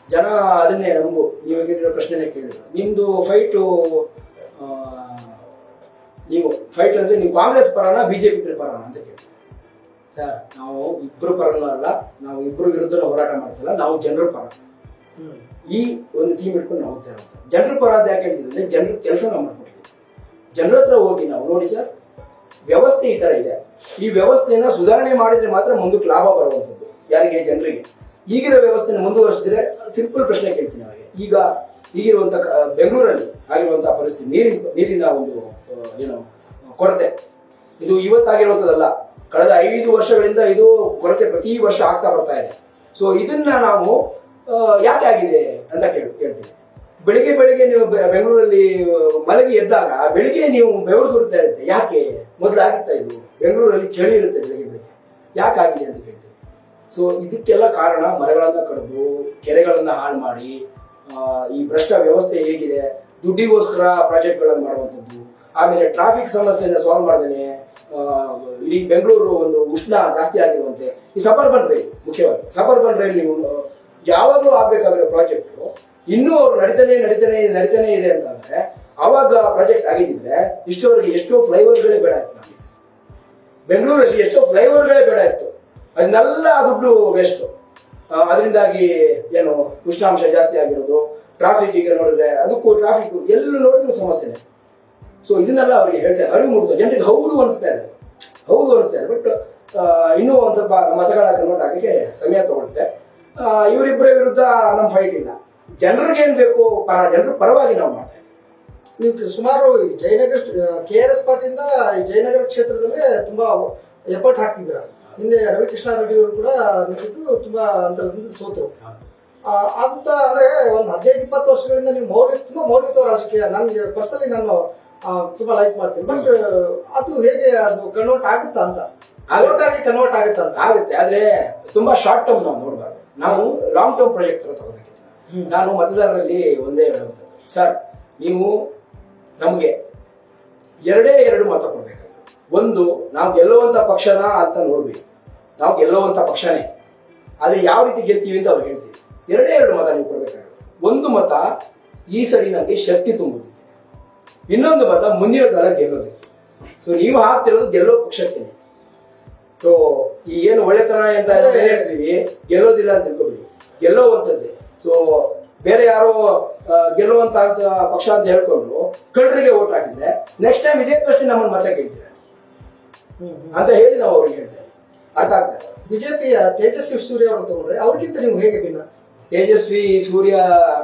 ಜನ ಅದನ್ನೇ ನಮಗೂ ನೀವು ಹೇಳಿರೋ ಪ್ರಶ್ನೆನೇ ಕೇಳಿದ್ರು. ನಿಮ್ದು ಫೈಟು, ನೀವು ಫೈಟ್ ಅಂದ್ರೆ ನೀವು ಕಾಂಗ್ರೆಸ್ ಪರನ ಬಿಜೆಪಿ ಪರನ ಅಂತ ಕೇಳಿ. ಸರ್, ನಾವು ಇಬ್ರು ಪರನೂ ಅಲ್ಲ, ನಾವು ಇಬ್ರು ವಿರುದ್ಧ ಹೋರಾಟ ಮಾಡ್ತಿಲ್ಲ, ನಾವು ಜನರ ಪರ. ಈ ಒಂದು ಥೀಮ್ ಇಟ್ಕೊಂಡು ನಾವು ಹೋಗ್ತಾ ಇರೋದು. ಜನರ ಪರ ಅಂತ ಯಾಕೆ ಹೇಳ್ತಿದ್ರೆ ಜನರ ಕೆಲಸ ನಾವು ಮಾಡ್ಕೊಡ್ತೀವಿ. ಜನರ ಹತ್ರ ಹೋಗಿ ನಾವು ನೋಡಿ ಸರ್, ವ್ಯವಸ್ಥೆ ಈ ತರ ಇದೆ, ಈ ವ್ಯವಸ್ಥೆಯನ್ನ ಸುಧಾರಣೆ ಮಾಡಿದ್ರೆ ಮಾತ್ರ ಮುಂದಕ್ಕೆ ಲಾಭ ಬರುವಂಥದ್ದು. ಯಾರಿಗೆ? ಜನರಿಗೆ. ಈಗಿರೋ ವ್ಯವಸ್ಥೆನ ಮುಂದುವರಿಸಿದ್ರೆ, ಸಿಂಪಲ್ ಪ್ರಶ್ನೆ ಕೇಳ್ತೀನಿ ಅವರಿಗೆ. ಈಗಿರುವಂತ ಬೆಂಗಳೂರಲ್ಲಿ ಆಗಿರುವಂತಹ ಪರಿಸ್ಥಿತಿ, ನೀರಿನ ಒಂದು ಏನು ಕೊರತೆ, ಇದು ಇವತ್ತಾಗಿರುವಂತದ್ದಲ್ಲ. ಕಳೆದ 5 ವರ್ಷಗಳಿಂದ ಇದು ಕೊರತೆ ಪ್ರತಿ ವರ್ಷ ಆಗ್ತಾ ಬರ್ತಾ ಇದೆ. ಸೊ ಇದನ್ನ ನಾವು ಯಾಕೆ ಆಗಿದೆ ಅಂತ ಕೇಳ್ತೀವಿ. ಬೆಳಿಗ್ಗೆ ನೀವು ಬೆಂಗಳೂರಲ್ಲಿ ಮಲಗಿ ಎದ್ದಾಗ ಬೆಳಿಗ್ಗೆ ನೀವು ಬೆವರು ಸುರಿತಾ ಇರುತ್ತೆ. ಯಾಕೆ? ಮೊದಲಾಗಿತ್ತಾ ಇದು? ಬೆಂಗಳೂರಲ್ಲಿ ಚಳಿ ಇರುತ್ತೆ ಬೆಳಿಗ್ಗೆ, ಯಾಕಾಗಿದೆ ಅಂತ ಕೇಳ್ತೀವಿ. ಸೊ ಇದಕ್ಕೆಲ್ಲ ಕಾರಣ ಮರಗಳನ್ನ ಕಡಿದು, ಕೆರೆಗಳನ್ನ ಹಾಳು ಮಾಡಿ, ಈ ಭ್ರಷ್ಟ ವ್ಯವಸ್ಥೆ ಹೇಗಿದೆ, ದುಡ್ಡಿಗೋಸ್ಕರ ಪ್ರಾಜೆಕ್ಟ್ಗಳನ್ನು ಮಾಡುವಂಥದ್ದು, ಆಮೇಲೆ ಟ್ರಾಫಿಕ್ ಸಮಸ್ಯೆನ ಸಾಲ್ವ್ ಮಾಡ್ದೇನೆ ಇಡೀ ಬೆಂಗಳೂರು ಒಂದು ಉಷ್ಣ ಜಾಸ್ತಿ ಆಗಿರುವಂತೆ. ಈ ಸಬರ್ಬನ್ ರೈಲ್, ಮುಖ್ಯವಾಗಿ ಸಬರ್ಬನ್ ರೈಲ್ ನೀವು ಯಾವಾಗಲೂ ಆಗ್ಬೇಕಾಗಿರೋ ಪ್ರಾಜೆಕ್ಟ್ ಇನ್ನೂ ಅವ್ರು ನಡೀತಾನೆ ಇದೆ ಅಂತಂದ್ರೆ, ಅವಾಗ ಪ್ರಾಜೆಕ್ಟ್ ಆಗಿದ್ರೆ ಇಷ್ಟವರೆಗೆ ಎಷ್ಟೋ ಫ್ಲೈಓವರ್ಗಳೇ ಬೇಡ ಇತ್ತು. ನಮಗೆ ಬೆಂಗಳೂರಲ್ಲಿ ಎಷ್ಟೋ ಫ್ಲೈಓವರ್ಗಳೇ ಬೇಡ ಇತ್ತು. ಅದನ್ನೆಲ್ಲ ದುಡ್ಡು ವೇಸ್ಟ್. ಅದರಿಂದಾಗಿ ಏನು ಉಷ್ಣಾಂಶ ಜಾಸ್ತಿ ಆಗಿರೋದು, ಟ್ರಾಫಿಕ್ ಈಗ ನೋಡಿದ್ರೆ ಅದಕ್ಕೂ ಟ್ರಾಫಿಕ್ ಎಲ್ಲೂ ನೋಡಿದ್ರು ಸಮಸ್ಯೆನೆ. ಸೊ ಇದನ್ನೆಲ್ಲ ಅವ್ರಿಗೆ ಹೇಳ್ತಾರೆ, ಅರಿವು ಮೂಡಿಸ್ತಾರೆ, ಜನರಿಗೆ ಹೌದು ಅನಿಸ್ತಾ ಇದೆ. ಬಟ್ ಇನ್ನೂ ಒಂದ್ ಸ್ವಲ್ಪ ಮತಗಳ ಕನ್ವರ್ಟ್ ಆಗಕ್ಕೆ ಸಮಯ ತಗೊಳುತ್ತೆ. ಇವರಿಬ್ಬರ ವಿರುದ್ಧ ನಮ್ಮ ಫೈಟ್ ಇಲ್ಲ. ಜನರಿಗೆ ಏನ್ ಬೇಕು, ಜನರ ಪರವಾಗಿ ನಾವು ಮಾಡ್ತೇವೆ. ನೀವು ಸುಮಾರು ಜಯನಗರ KRS ಪಾರ್ಟಿಯಿಂದ ಜಯನಗರ ಕ್ಷೇತ್ರದಲ್ಲಿ ತುಂಬಾ ಎಫರ್ಟ್ ಹಾಕ್ತಿದ್ರ. ಹಿಂದೆ ರವಿಕೃಷ್ಣ ರೆಡ್ಡಿ ಅವರು ಕೂಡ ನಿಂತಿದ್ದು ತುಂಬಾ ಅಂತರದಿಂದ ಸೋತರು. ಅಂತ ಅಂದ್ರೆ ಒಂದು 15-20 ವರ್ಷಗಳಿಂದ ನೀವು ತುಂಬಾ ಮೌಲ್ಯಯುತ ರಾಜಕೀಯ ನನ್ಗೆ ಪರ್ಸನಲಿ ನಾನು ತುಂಬಾ ಲೈಕ್ ಮಾಡ್ತೀನಿ. ಬಟ್ ಅದು ಹೇಗೆ ಅದು ಕನ್ವರ್ಟ್ ಆಗುತ್ತಾ ಅಂತ, ಕನ್ವರ್ಟ್ ಆಗುತ್ತಾ ಅಂತ? ಆಗುತ್ತೆ, ಆದ್ರೆ ತುಂಬಾ ಶಾರ್ಟ್ ಟರ್ಮ್ ನಾವು ನೋಡಬಾರ್ದು. ನಾವು ಲಾಂಗ್ ಟರ್ಮ್ ಪ್ರಾಜೆಕ್ಟ್ ತರ ತಗೋಬೇಕಿದೆ. ನಾನು ಮತದಾರರಲ್ಲಿ ಒಂದೇ ಹೇಳುವುದು, ಸರ್ ನೀವು ನಮಗೆ 2 ಮತ ಕೊಡ್ಬೇಕಾಗುತ್ತೆ. ಒಂದು, ನಾವು ಗೆಲ್ಲುವಂತ ಪಕ್ಷನ ಅಂತ ನೋಡ್ಬೇಡಿ, ನಾವು ಗೆಲ್ಲುವಂತ ಪಕ್ಷನೇ, ಆದ್ರೆ ಯಾವ ರೀತಿ ಗೆಲ್ತೀವಿ ಅಂತ ಅವ್ರು ಹೇಳ್ತೀವಿ. 2 ಮತ ನೀವು ಕೊಡ್ಬೇಕಾಗುತ್ತೆ. ಒಂದು ಮತ ಈ ಸರಿ ನಮಗೆ ಶಕ್ತಿ ತುಂಬುದು, ಇನ್ನೊಂದು ಮತ ಮುಂದಿನ ಸಲ ಗೆಲ್ಲೋದಕ್ಕೆ. ಸೊ ನೀವು ಹಾಕ್ತಿರೋದು ಗೆಲ್ಲೋ ಪಕ್ಷಕ್ಕೆ. ಸೊ ಈ ಏನು ಒಳ್ಳೆತನ ಅಂತ ಹೇಳ್ತೀವಿ, ಗೆಲ್ಲೋದಿಲ್ಲ ಅಂತ ತಿಳ್ಕೊಬಿಡಿ, ಗೆಲ್ಲೋವಂಥದ್ದೇ. ಸೊ ಬೇರೆ ಯಾರೋ ಗೆಲ್ಲುವಂತ ಪಕ್ಷ ಅಂತ ಹೇಳ್ಕೊಂಡು ಕಳ್ಳರಿಗೆ ಓಟ್ ಹಾಕಿದ್ರೆ ನೆಕ್ಸ್ಟ್ ಟೈಮ್ ಇದೇ ಪ್ರಶ್ನೆ ನಮ್ಮನ್ನು ಮತ ಕೇಳ್ತೀರ ಅಂತ ಹೇಳಿ ನಾವು ಅವ್ರಿಗೆ ಹೇಳ್ತೇವೆ. ಅರ್ಥ ಆಗ್ತದೆ. ಬಿಜೆಪಿಯ ತೇಜಸ್ವಿ ಸೂರ್ಯ ಅವರು ತಗೊಂಡ್ರೆ ಅವ್ರಿಗಿಂತ ನೀವು ಹೇಗೆ ಭಿನ್ನ? ತೇಜಸ್ವಿ ಸೂರ್ಯ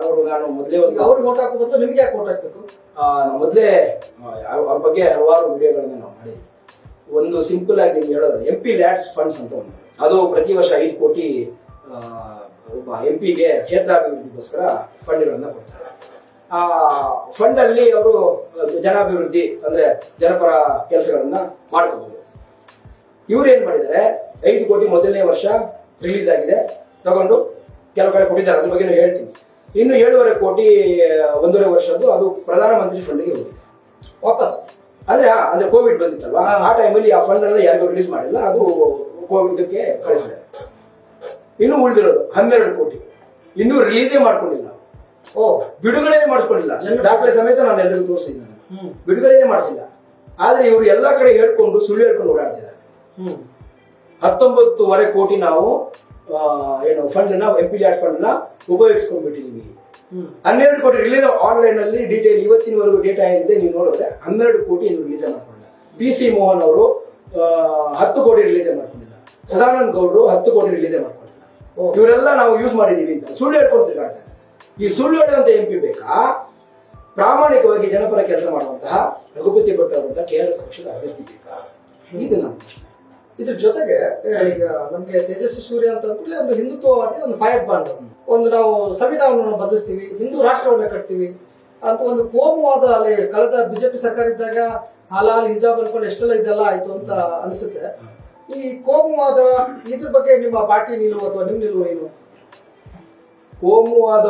ಅವರು ನಾನು ಮೊದಲೇ ಅವ್ರಿಗೆ ಓಟ್ ಹಾಕಬೇಕು, ನಿಮ್ಗೆ ಯಾಕೆ ಓಟ್ ಹಾಕ್ಬೇಕು? ಮೊದಲೇ ಅವ್ರ ಬಗ್ಗೆ ಹಲವಾರು ವಿಡಿಯೋಗಳನ್ನ ನಾವು ಮಾಡಿದ್ವಿ. ಒಂದು ಸಿಂಪಲ್ ಆಗಿ ನಿಮ್ಗೆ ಹೇಳೋದು, MP ಲ್ಯಾಡ್ಸ್ ಫಂಡ್ಸ್ ಅಂತ ಒಂದು, ಅದು ಪ್ರತಿ ವರ್ಷ 5 ಕೋಟಿ ಒಬ್ಬ ಎಂಪಿಗೆ ಕ್ಷೇತ್ರಾಭಿವೃದ್ಧಿಗೋಸ್ಕರ ಫಂಡ್ಗಳನ್ನ ಕೊಡ್ತಾರೆ. ಆ ಫಂಡ್ ಅಲ್ಲಿ ಅವರು ಜನಾಭಿವೃದ್ಧಿ ಅಂದ್ರೆ ಜನಪರ ಕೆಲಸಗಳನ್ನ ಮಾಡ್ಕೋಬಹುದು. ಇವ್ರು ಏನ್ ಮಾಡಿದ್ದಾರೆ, 5 ಕೋಟಿ ಮೊದಲನೇ ವರ್ಷ ರಿಲೀಸ್ ಆಗಿದೆ ತಗೊಂಡು ಕೆಲವು ಕಡೆ ಕೊಟ್ಟಿದ್ದಾರೆ, ಅದ್ರ ಬಗ್ಗೆ ಹೇಳ್ತೀನಿ. ಇನ್ನು 7.5 ಕೋಟಿ 1.5 ವರ್ಷದ್ದು ಅದು ಪ್ರಧಾನಮಂತ್ರಿ ಫಂಡ್ಗೆ ಹೋಗಿದೆ ವಾಪಸ್. ಅಂದ್ರೆ ಕೋವಿಡ್ ಬಂದಿತ್ತಲ್ವಾ, ಆ ಟೈಮಲ್ಲಿ ಆ ಫಂಡ್ ಅನ್ನ ಯಾರಿಗೂ ರಿಲೀಸ್ ಮಾಡಿಲ್ಲ, ಅದು ಕೋವಿಡ್ಗೆ ಕಳಿಸಿದ್ದಾರೆ. ಇನ್ನು ಉಳಿದಿರೋದು 12 ಕೋಟಿ ಇನ್ನೂ ರಿಲೀಸೇ ಮಾಡ್ಕೊಂಡಿಲ್ಲ. ಬಿಡುಗಡೆನೇ ಮಾಡಿಸ್ಕೊಂಡಿಲ್ಲ. ದಾಖಲೆ ಸಮೇತ ನಾನು ಎಲ್ಲರಿಗೂ ತೋರಿಸಿದ್ದೀನಿ, ಬಿಡುಗಡೆನೇ ಮಾಡಿಸಿಲ್ಲ. ಆದ್ರೆ ಇವರು ಎಲ್ಲಾ ಕಡೆ ಹೇಳ್ಕೊಂಡು ಸುಳ್ಳು ಹೇಳ್ಕೊಂಡು ಓಡಾಡ್ತಿದ್ದಾರೆ. 19.5 ಕೋಟಿ ನಾವು ಏನು ಫಂಡ್ ನ ಎಂಪಿಲ್ಯಾಟ್ ಫಂಡ್ ನ ಉಪಯೋಗಿಸ್ಕೊಂಡ್ಬಿಟ್ಟಿದೀವಿ. 12 ಕೋಟಿ ರಿಲೀಸ್ ಆನ್ಲೈನ್ ಅಲ್ಲಿ ಡೀಟೇಲ್ ಇವತ್ತಿನವರೆಗೂ ಡೇಟಾ ಏನಿದೆ ನೀವು ನೋಡಿದ್ರೆ 12 ಕೋಟಿ ರಿಲೀಸ್ ಮಾಡ್ಕೊಂಡಿಲ್ಲ. PC ಮೋಹನ್ ಅವರು 10 ಕೋಟಿ ರಿಲೀಸ್ ಮಾಡ್ಕೊಂಡಿಲ್ಲ. ಸದಾನಂದ ಗೌಡರು 10 ಕೋಟಿ ರಿಲೀಸ್ ಮಾಡ್ಕೊಂಡಿಲ್ಲ. ಇವರೆಲ್ಲ ನಾವು ಯೂಸ್ ಮಾಡಿದೀವಿ ಅಂತ ಸುಳ್ಳು ಹೇಳ್ಕೊಂಡು ತಿರ್ಗಾಡ್ತಾರೆ. ಈ ಸುಳ್ಳು ಹೇಳುವಂತ MP ಬೇಕಾ, ಪ್ರಾಮಾಣಿಕವಾಗಿ ಜನಪರ ಕೆಲಸ ಮಾಡುವಂತಹ ರಘುಪತಿ ಭಟ್ ಅವರಂತಹ KRS ಪಕ್ಷದ ಅಭ್ಯರ್ಥಿ ಬೇಕಾ? ಇದು ನಮ್ಮ ಪ್ರಶ್ನೆ. ಇದ್ರ ಜೊತೆಗೆ ಈಗ ನಮ್ಗೆ ತೇಜಸ್ವಿ ಸೂರ್ಯ ಅಂತ ಅಂದ್ಮೇಲೆ ಒಂದು ಹಿಂದುತ್ವವಾದಿ, ಒಂದು ಫೈರ್ ಬಾಂಡ್, ಒಂದು ನಾವು ಸಂವಿಧಾನವನ್ನು ಬದಲಿಸ್ತೀವಿ, ಹಿಂದೂ ರಾಷ್ಟ್ರವನ್ನ ಕಟ್ತೀವಿ ಅಂತ ಒಂದು ಕೋಮುವಾದ ಅಲ್ಲಿ ಕಳೆದ ಬಿಜೆಪಿ ಸರ್ಕಾರ ಇದ್ದಾಗ ಹಲಾಲ್ ಹಿಜಾಬ್ ಅನ್ಕೊಂಡು ಎಷ್ಟೆಲ್ಲ ಇದೆಲ್ಲ ಆಯ್ತು ಅಂತ ಅನಿಸುತ್ತೆ. ಈ ಕೋಮುವಾದ ಇದ್ರ ಬಗ್ಗೆ ನಿಮ್ಮ ಪಾರ್ಟಿ ನಿಲುವು ಅಥವಾ ನಿಮ್ ನಿಲುವು ಏನು? ಕೋಮುವಾದ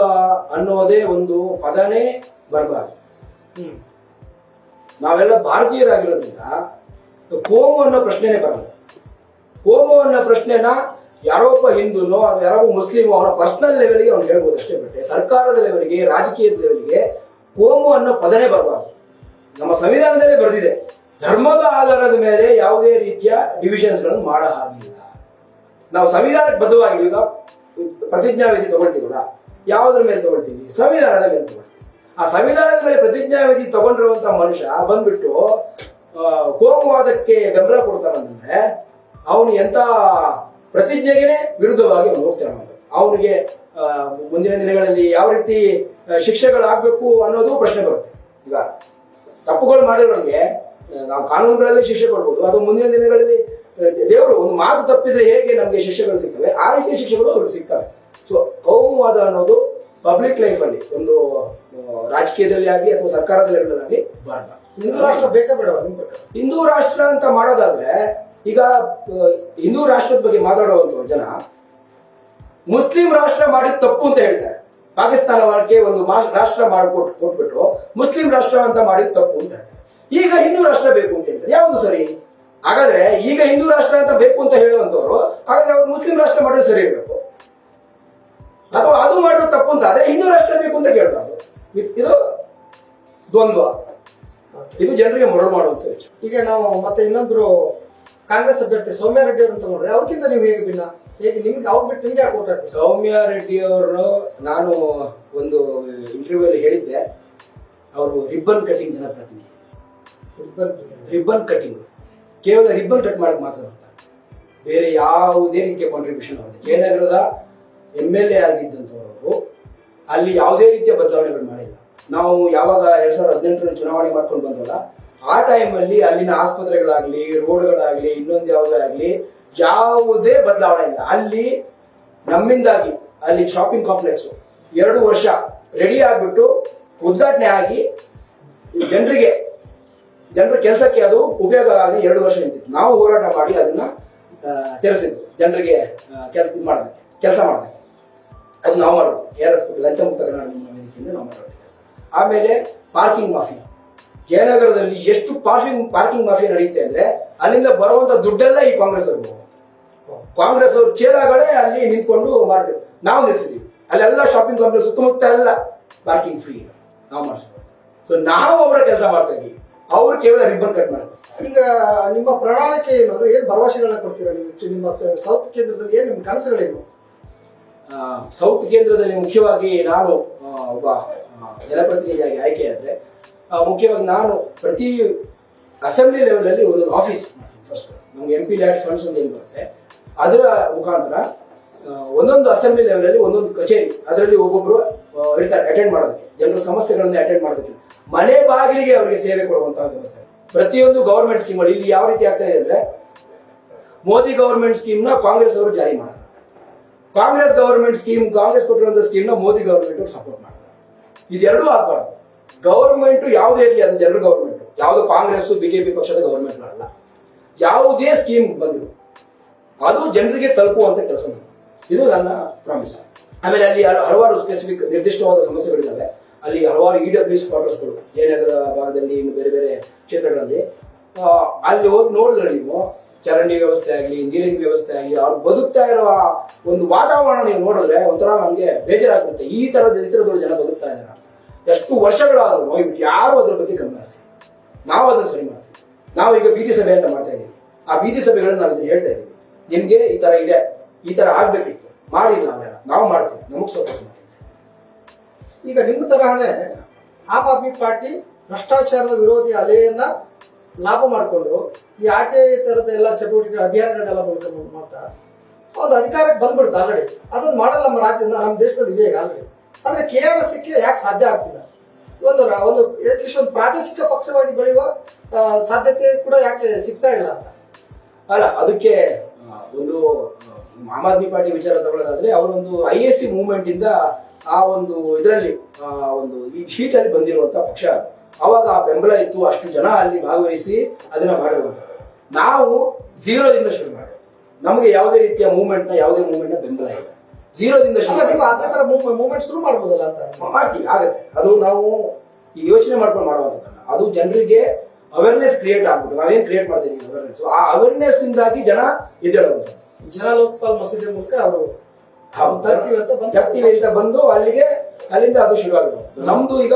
ಅನ್ನೋದೇ ಒಂದು ಪದನೇ ಬರಬಾರದು. ನಾವೆಲ್ಲ ಭಾರತೀಯರಾಗಿರೋದ್ರಿಂದ ಕೋಮು ಅನ್ನೋ ಪ್ರಶ್ನೆನೇ ಬರಲ್ಲ. ಕೋಮು ಅನ್ನೋ ಪ್ರಶ್ನೆನ ಯಾರೊಬ್ಬ ಹಿಂದೂನೋ ಯಾರೊಬ್ಬ ಮುಸ್ಲಿಮೋ ಅವರ ಪರ್ಸನಲ್ ಲೆವೆಲ್ಗೆ ಅವ್ನು ಹೇಳ್ಬೋದು ಅಷ್ಟೇ ಬಿಟ್ಟರೆ ಸರ್ಕಾರದ ಲೆವೆಲ್ಗೆ, ರಾಜಕೀಯದ ಲೆವೆಲ್ಗೆ ಕೋಮು ಅನ್ನೋ ಪದನೇ ಬರಬಾರ್ದು. ನಮ್ಮ ಸಂವಿಧಾನದಲ್ಲೇ ಬರೆದಿದೆ, ಧರ್ಮದ ಆಧಾರದ ಮೇಲೆ ಯಾವುದೇ ರೀತಿಯ ಡಿವಿಷನ್ಸ್ ಗಳನ್ನು ಮಾಡೋ ಹಾಗಿಲ್ಲ. ನಾವು ಸಂವಿಧಾನಕ್ಕೆ ಬದ್ಧವಾಗಿ ಈಗ ಪ್ರತಿಜ್ಞಾವಿಧಿ ತಗೊಳ್ತೀವಲ್ಲ, ಯಾವುದ್ರ ಮೇಲೆ ತಗೊಳ್ತೀವಿ? ಸಂವಿಧಾನದ ಮೇಲೆ ತಗೊಳ್ತೀವಿ. ಆ ಸಂವಿಧಾನದ ಮೇಲೆ ಪ್ರತಿಜ್ಞಾವಿಧಿ ತಗೊಂಡಿರುವಂತಹ ಮನುಷ್ಯ ಬಂದ್ಬಿಟ್ಟು ಕೋಮುವಾದಕ್ಕೆ ಬೆಂಬಲ ಕೊಡ್ತಾನಂದ್ರೆ ಅವನು ಎಂತ ಪ್ರತಿಜ್ಞೆಗೆ ವಿರುದ್ಧವಾಗಿ ಅವನು ಹೋಗ್ತಾನೆ. ಅವನಿಗೆ ಮುಂದಿನ ದಿನಗಳಲ್ಲಿ ಯಾವ ರೀತಿ ಶಿಕ್ಷೆಗಳಾಗಬೇಕು ಅನ್ನೋದು ಪ್ರಶ್ನೆ ಬರುತ್ತೆ. ಈಗ ತಪ್ಪುಗಳು ಮಾಡಿರೋರಿಗೆ ನಾವು ಕಾನೂನುಗಳಲ್ಲಿ ಶಿಕ್ಷೆ ಕೊಡ್ಬೋದು, ಅದು ಮುಂದಿನ ದಿನಗಳಲ್ಲಿ ದೇವರು ಒಂದು ಮಾತು ತಪ್ಪಿದ್ರೆ ಹೇಗೆ ನಮಗೆ ಶಿಕ್ಷೆಗಳು ಸಿಗ್ತವೆ, ಆ ರೀತಿಯ ಶಿಕ್ಷೆಗಳು ಅವ್ರಿಗೆ ಸಿಗ್ತವೆ. ಸೊ ಕೋಮುವಾದ ಅನ್ನೋದು ಪಬ್ಲಿಕ್ ಲೈಫ್ ಅಲ್ಲಿ ಒಂದು ರಾಜಕೀಯದಲ್ಲಿ ಆಗಲಿ ಅಥವಾ ಸರ್ಕಾರದ ಲೆವೆಲ್ನಲ್ಲಿ ಬರಲ್ಲ. ಹಿಂದೂ ರಾಷ್ಟ್ರ ಬೇಕಾ ಬೇಡವಾ ನಿಮ್ಮ ಪ್ರಕಾರ? ಹಿಂದೂ ರಾಷ್ಟ್ರ ಅಂತ ಮಾಡೋದಾದ್ರೆ ಈಗ ಹಿಂದೂ ರಾಷ್ಟ್ರದ ಬಗ್ಗೆ ಮಾತಾಡುವಂತ ಜನ ಮುಸ್ಲಿಂ ರಾಷ್ಟ್ರ ಮಾಡಿದ ತಪ್ಪು ಅಂತ ಹೇಳ್ತಾರೆ. ಪಾಕಿಸ್ತಾನಕ್ಕೆ ಒಂದು ರಾಷ್ಟ್ರ ಕೊಟ್ಬಿಟ್ಟು ಮುಸ್ಲಿಂ ರಾಷ್ಟ್ರ ಅಂತ ಮಾಡಿದ ತಪ್ಪು ಅಂತ ಹೇಳ್ತಾರೆ. ಈಗ ಹಿಂದೂ ರಾಷ್ಟ್ರ ಬೇಕು ಅಂತ ಹೇಳ್ತಾರೆ. ಯಾವುದು ಸರಿ? ಹಾಗಾದ್ರೆ ಈಗ ಹಿಂದೂ ರಾಷ್ಟ್ರ ಅಂತ ಬೇಕು ಅಂತ ಹೇಳುವಂತವ್ರು ಹಾಗಾದ್ರೆ ಅವ್ರು ಮುಸ್ಲಿಂ ರಾಷ್ಟ್ರ ಮಾಡೋದು ಸರಿ ಇರಬೇಕು, ಅಥವಾ ಅದು ಮಾಡೋದು ತಪ್ಪು ಅಂತ ಆದ್ರೆ ಹಿಂದೂ ರಾಷ್ಟ್ರ ಬೇಕು ಅಂತ ಕೇಳಬಾರ್ದು. ಇದು ದ್ವಂದ್ವ, ಇದು ಜನರಿಗೆ ಮರಳು ಮಾಡುವಂತ ವಿಷಯ. ಈಗ ನಾವು ಮತ್ತೆ ಇನ್ನೊಬ್ರು ಕಾಂಗ್ರೆಸ್ ಅಭ್ಯರ್ಥಿ ಸೌಮ್ಯ ರೆಡ್ಡಿ ಅವರು ತಗೊಂಡ್ರೆ ಅವ್ರಿಗಿಂತ ನೀವು ಹೇಗೆ ಭಿನ್ನ? ಹೇಗೆ ನಿಮ್ಗೆ ಅವ್ರು ಬಿಟ್ಟು ನಿಮ್ಗೆ ಯಾಕೆ ಓಟ್ ಹಾಕಿ? ಸೌಮ್ಯ ರೆಡ್ಡಿ ಅವರು ನಾನು ಒಂದು ಇಂಟರ್ವ್ಯೂ ಅಲ್ಲಿ ಹೇಳಿದ್ದೆ, ಅವರು ರಿಬ್ಬನ್ ಕಟಿಂಗ್ ಜನಪ್ರತಿನಿಧಿ. ರಿಬ್ಬನ್ ಕಟಿಂಗ್ ಕೇವಲ ರಿಬ್ಬನ್ ಕಟ್ ಮಾಡಕ್ ಮಾತ್ರ ಬರ್ತಾರೆ, ಬೇರೆ ಯಾವುದೇ ರೀತಿಯ ಕಾಂಟ್ರಿಬ್ಯೂಷನ್ ಅವ್ರದ್ದು. ಜಯನಗರದ MLA ಆಗಿದ್ದಂಥವರು ಅಲ್ಲಿ ಯಾವುದೇ ರೀತಿಯ ಬದಲಾವಣೆಗಳು ಮಾಡಿಲ್ಲ. ನಾವು ಯಾವಾಗ 2018 ಚುನಾವಣೆ ಮಾಡ್ಕೊಂಡು ಬಂದ್ವಲ್ಲ, ಆ ಟೈಮಲ್ಲಿ ಅಲ್ಲಿನ ಆಸ್ಪತ್ರೆಗಳಾಗ್ಲಿ, ರೋಡ್ಗಳಾಗ್ಲಿ, ಇನ್ನೊಂದು ಯಾವುದೇ ಆಗ್ಲಿ ಯಾವುದೇ ಬದಲಾವಣೆ ಇಲ್ಲ. ಅಲ್ಲಿ ನಮ್ಮಿಂದಾಗಿ ಅಲ್ಲಿ ಶಾಪಿಂಗ್ ಕಾಂಪ್ಲೆಕ್ಸ್ 2 ವರ್ಷ ರೆಡಿ ಆಗ್ಬಿಟ್ಟು ಉದ್ಘಾಟನೆ ಆಗಿ ಜನರ ಕೆಲಸಕ್ಕೆ ಅದು ಉಪಯೋಗ ಆಗಿ 2 ವರ್ಷ ನಿಂತಿತ್ತು. ನಾವು ಹೋರಾಟ ಮಾಡಿ ಅದನ್ನ ತೆರೆಸಿದ್ವಿ, ಜನರಿಗೆ ಕೆಲಸ ಮಾಡೋದಕ್ಕೆ. ಅದು ನಾವು ಮಾಡೋದು KRS ಲಂಚ ಮುಕ್ತ ಕರ್ನಾಟಕ ವೇದಿಕೆಯಿಂದ ನಾವು ಮಾಡೋದು ಕೆಲಸ. ಆಮೇಲೆ ಪಾರ್ಕಿಂಗ್ ಮಾಫಿಯಾ, ಜಯನಗರದಲ್ಲಿ ಎಷ್ಟು ಪಾರ್ಕಿಂಗ್ ಮಾಫಿಯಾ ನಡೆಯುತ್ತೆ ಅಂದ್ರೆ ಅಲ್ಲಿಂದ ಬರುವಂತ ದುಡ್ಡೆಲ್ಲ ಈ ಕಾಂಗ್ರೆಸ್ ಅವರು ಚೇಲಾಗಳೇ ಅಲ್ಲಿ ನಿಂತ್ಕೊಂಡು ಮಾಡ್ಬೇಕು. ನಾವು ನಿಲ್ಸಿದೀವಿ ಅಲ್ಲೆಲ್ಲ ಶಾಪಿಂಗ್ ಕಾಂಪ್ಲೆಕ್ಸ್ ಸುತ್ತಮುತ್ತ ಎಲ್ಲ ಪಾರ್ಕಿಂಗ್ ಫ್ರೀ ನಾವು ಮಾಡಿಸ್ಬೋದು. ಸೊ ನಾವು ಅವರ ಕೆಲಸ ಮಾಡ್ತಾ ಇದೀವಿ, ಅವರು ಕೇವಲ ರಿಬ್ಬನ್ ಕಟ್ ಮಾಡ್ತಾರೆ. ಈಗ ನಿಮ್ಮ ಪ್ರಣಾಳಿಕೆ ಏನು ಅಂದ್ರೆ ಏನು ಭರವಸೆಗಳನ್ನ ಕೊಡ್ತೀರಾ ನೀವು? ನಿಮ್ಮ ಸೌತ್ ಕೇಂದ್ರದಲ್ಲಿ ಏನು ನಿಮ್ಮ ಕನಸುಗಳೇನು? ಸೌತ್ ಕೇಂದ್ರದಲ್ಲಿ ಮುಖ್ಯವಾಗಿ ನಾನು ಒಬ್ಬ ಜನಪ್ರತಿನಿಧಿಯಾಗಿ ಆಯ್ಕೆಯಾದ್ರೆ ಮುಖ್ಯವಾಗಿ ನಾನು ಪ್ರತಿ ಅಸೆಂಬ್ಲಿ ಲೆವೆಲ್ ಅಲ್ಲಿ ಒಂದೊಂದು ಆಫೀಸ್ ಫಸ್ಟ್ ನಮ್ಗೆ MPLAT ಫಂಡ್ಸ್ ಒಂದು ಏನು ಬರುತ್ತೆ, ಅದರ ಮುಖಾಂತರ ಒಂದೊಂದು ಅಸೆಂಬ್ಲಿ ಲೆವೆಲ್ ಅಲ್ಲಿ ಒಂದೊಂದು ಕಚೇರಿ, ಅದರಲ್ಲಿ ಒಬ್ಬೊಬ್ರು ಇರ್ತಾರೆ ಅಟೆಂಡ್ ಮಾಡೋದಕ್ಕೆ, ಜನರ ಸಮಸ್ಯೆಗಳನ್ನ ಅಟೆಂಡ್ ಮಾಡೋದಕ್ಕೆ, ಮನೆ ಬಾಗಿಲಿಗೆ ಅವರಿಗೆ ಸೇವೆ ಕೊಡುವಂತಹ ವ್ಯವಸ್ಥೆ. ಪ್ರತಿಯೊಂದು ಗವರ್ಮೆಂಟ್ ಸ್ಕೀಮ್ ಇಲ್ಲಿ ಯಾವ ರೀತಿ ಆಗ್ತಾ ಇದೆ ಅಂದ್ರೆ, ಮೋದಿ ಗವರ್ಮೆಂಟ್ ಸ್ಕೀಮ್ ನ ಕಾಂಗ್ರೆಸ್ ಅವರು ಜಾರಿ ಮಾಡ್ತಾರೆ. ಕಾಂಗ್ರೆಸ್ ಗವರ್ಮೆಂಟ್ ಸ್ಕೀಮ್, ಕಾಂಗ್ರೆಸ್ ಕೊಟ್ಟಿರುವಂತಹ ಸ್ಕೀಮ್ ನ ಮೋದಿ ಗವರ್ಮೆಂಟ್ ಸಪೋರ್ಟ್ ಮಾಡ್ತಾರೆ. ಇದೆರಡೂ ಆಗ್ಬಾರ್ದು. ಗವರ್ಮೆಂಟ್ ಯಾವುದೇ ಇರಲಿ, ಅದು ಜನರ ಗವರ್ಮೆಂಟ್, ಯಾವುದು ಕಾಂಗ್ರೆಸ್ ಬಿಜೆಪಿ ಪಕ್ಷದ ಗವರ್ಮೆಂಟ್ಗಳಲ್ಲ. ಯಾವುದೇ ಸ್ಕೀಮ್ ಬಂದ್ರು ಅದು ಜನರಿಗೆ ತಲುಪುವಂತ ಕೆಲಸ ಮಾಡಿ, ಇದು ನನ್ನ ಪ್ರಾಮಿಸ್. ಆಮೇಲೆ ಅಲ್ಲಿ ಹಲವಾರು ಸ್ಪೆಸಿಫಿಕ್ ನಿರ್ದಿಷ್ಟವಾದ ಸಮಸ್ಯೆಗಳಿದ್ದಾವೆ. ಅಲ್ಲಿ ಹಲವಾರು EWS ಕ್ವಾರ್ಟರ್ಸ್ಗಳು ಜಯನಗರ ಭಾಗದಲ್ಲಿ, ಇನ್ನು ಬೇರೆ ಬೇರೆ ಕ್ಷೇತ್ರಗಳಲ್ಲಿ ಅಲ್ಲಿ ಹೋಗಿ ನೋಡಿದ್ರೆ ನೀವು ಚರಂಡಿ ವ್ಯವಸ್ಥೆ ಆಗಲಿ, ನೀರಿನ ವ್ಯವಸ್ಥೆ ಆಗಲಿ, ಅವ್ರು ಬದುಕ್ತಾ ಇರುವ ಒಂದು ವಾತಾವರಣ ನೀವು ನೋಡಿದ್ರೆ ಒಂಥರ ನಮಗೆ ಬೇಜಾರಾಗುತ್ತೆ. ಈ ಇತರದೊಳು ಜನ ಬದುಕ್ತಾ ಇದ್ದಾರೆ. ಎಷ್ಟು ವರ್ಷಗಳಾದರೂ ಹೋಗ್ಬಿಟ್ಟು ಯಾರು ಅದ್ರ ಬಗ್ಗೆ ಗಮನಿಸಿ, ನಾವು ಅದನ್ನು ಸರಿ ಮಾಡ್ತೀವಿ. ನಾವು ಈಗ ಬೀದಿ ಸಭೆ ಅಂತ ಮಾಡ್ತಾ ಇದ್ದೀವಿ. ಆ ಬೀದಿ ಸಭೆಗಳನ್ನ ನಾವು ಇದನ್ನ ಹೇಳ್ತಾ ಇದ್ದೀವಿ, ನಿಮ್ಗೆ ಈ ತರ ಇದೆ, ಈ ತರ ಆಗ್ಬೇಕಿತ್ತು, ಮಾಡಿಲ್ಲ ಅವೆಲ್ಲ ನಾವು ಮಾಡ್ತೀವಿ, ನಮಗ್ ಸಪೋರ್ಟ್ ಮಾಡಿ. ಈಗ ನಿಮ್ಮ ತರಹನೇ ಆಮ್ ಆದ್ಮಿ ಪಾರ್ಟಿ ಭ್ರಷ್ಟಾಚಾರದ ವಿರೋಧಿ ಅಲೆಯನ್ನ ಲಾಭ ಮಾಡಿಕೊಂಡು ಈ RTI ತರದ ಎಲ್ಲ ಚಟುವಟಿಕೆ ಅಭಿಯಾನಗಳನ್ನೆಲ್ಲ ಮಾಡ್ತಾ ಒಂದು ಅಧಿಕಾರಕ್ಕೆ ಬಂದ್ಬಿಡುತ್ತೆ ಆಲ್ರೆಡಿ. ಅದೊಂದು ಮಾಡಲ್ ನಮ್ಮ ನಮ್ಮ ದೇಶದಲ್ಲಿ ಇದೆ ಈಗ ಆಲ್ರೆಡಿ. ಆದ್ರೆ KRS ಯಾಕೆ ಸಾಧ್ಯ ಆಗ್ತಿಲ್ಲ? ಒಂದು ಅಟ್ಲೀಸ್ಟ್ ಒಂದು ಪ್ರಾದೇಶಿಕ ಪಕ್ಷವಾಗಿ ಬೆಳೆಯುವ ಸಾಧ್ಯತೆ ಕೂಡ ಯಾಕೆ ಸಿಗ್ತಾ ಇಲ್ಲ ಅಂತ? ಅಲ್ಲ, ಅದಕ್ಕೆ ಒಂದು ಆಮ್ ಆದ್ಮಿ ಪಾರ್ಟಿ ವಿಚಾರ ತಗೊಳ್ಳೋದಾದ್ರೆ ಅವರೊಂದು IAC ಮೂವ್ಮೆಂಟ್ ಇಂದ ಆ ಒಂದು ಇದರಲ್ಲಿ ಒಂದು ಈ ಶೀಟ್ ಅಲ್ಲಿ ಬಂದಿರುವಂತಹ ಪಕ್ಷ. ಅವಾಗ ಆ ಬೆಂಬಲ ಇತ್ತು, ಅಷ್ಟು ಜನ ಅಲ್ಲಿ ಭಾಗವಹಿಸಿ ಅದನ್ನ ಮಾಡಿರುವಂತದ್ದು. ನಾವು ಝೀರೋದಿಂದ ಶುರು ಮಾಡಿದ್ವಿ. ನಮಗೆ ಯಾವುದೇ ರೀತಿಯ ಮೂವ್ಮೆಂಟ್ ನ ಬೆಂಬಲ ಇಲ್ಲ. ಝೀರೋದಿಂದ ಮೂವ್ಮೆಂಟ್ ಶುರು ಮಾಡ್ಬೋದಲ್ಲ ಅಂತ ಮಾಡ್ತೀವಿ, ಆಗತ್ತೆ. ಅದು ನಾವು ಯೋಚನೆ ಮಾಡ್ಕೊಂಡು ಮಾಡುವಂತದ್ದಲ್ಲ, ಅದು ಜನರಿಗೆ ಅವೇರ್ನೆಸ್ ಕ್ರಿಯೇಟ್ ಆಗ್ಬಿಟ್ಟು ನಾವೇನ್ ಕ್ರಿಯೇಟ್ ಮಾಡ್ತಿದೀವಿ ಅವೇರ್ನೆಸ್, ಆ ಅವೇರ್ನೆಸ್ ಇಂದಾಗಿ ಜನ ಎದ್ದೇಳುವಂತ. ಜನ ಲೋಕಪಾಲ್ ಮಸೀದಿ ಮೂಲಕ ಅವರು ತರ್ತೀವಿ ಅಂತ ಬಂದು ಅಲ್ಲಿಂದ ಅದು ಶುರು ಆಗುತ್ತೆ. ನಮ್ದು ಈಗ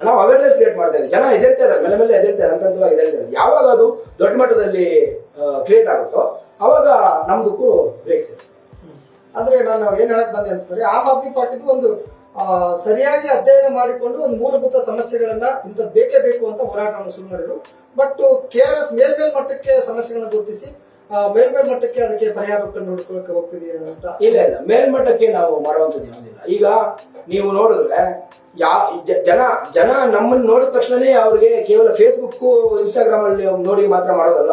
ನಾವು ಅವೇರ್ನೆಸ್ ಕ್ರಿಯೇಟ್ ಮಾಡ್ತಾ ಇದ್ದೀವಿ. ಜನ ಎದ್ದೇಳ್ತಾ ಇದ್ದಾರೆ, ಮೇಲೆ ಮೇಲೆ ಎದ್ದೇಳ್ತಾ ಇದ್ದಾರೆ, ಹಂತವಾಗಿ ಎದ್ದೇಳ್ತಾ ಇದ್ದಾರೆ. ಯಾವಾಗ ಅದು ದೊಡ್ಡ ಮಟ್ಟದಲ್ಲಿ ಕ್ರಿಯೇಟ್ ಆಗುತ್ತೋ ಅವಾಗ ನಮ್ದಕ್ಕೂ ಬ್ರೇಕ್ಸ್ ಇದೆ. ಅಂದ್ರೆ ನಾನು ಏನ್ ಹೇಳಕ್ ಬಂದೆ ಅಂತಂದ್ರೆ, ಆಮ್ ಆದ್ಮಿ ಪಾರ್ಟಿದು ಒಂದು ಸರಿಯಾಗಿ ಅಧ್ಯಯನ ಮಾಡಿಕೊಂಡು ಒಂದು ಮೂಲಭೂತ ಸಮಸ್ಯೆಗಳನ್ನ ಇಂಥದ್ದು ಬೇಕೇ ಬೇಕು ಅಂತ ಹೋರಾಟವನ್ನು ಶುರು ಮಾಡಿದ್ರು. ಬಟ್ KRS ಮೇಲ್ಮಟ್ಟಕ್ಕೆ ಸಮಸ್ಯೆಗಳನ್ನ ಗುರುತಿಸಿ ಮೇಲ್ಮೇಲ್ ಮಟ್ಟಕ್ಕೆ ಅದಕ್ಕೆ ಪರಿಹಾರ ನೋಡ್ಕೊಳಕ್ಕೆ ಹೋಗ್ತಿದೀಯ ಅಂತ? ಇಲ್ಲ, ಮೇಲ್ಮಟ್ಟಕ್ಕೆ ನಾವು ಮಾಡುವಂತದ್ದು ಯಾವುದಿಲ್ಲ. ಈಗ ನೀವು ನೋಡಿದ್ರೆ ಜನ ನಮ್ಮನ್ನು ನೋಡಿದ ತಕ್ಷಣನೇ ಅವ್ರಿಗೆ ಕೇವಲ ಫೇಸ್ಬುಕ್ ಇನ್ಸ್ಟಾಗ್ರಾಮ್ ಅಲ್ಲಿ ನೋಡಿ ಮಾತ್ರ ಮಾಡೋದಲ್ಲ,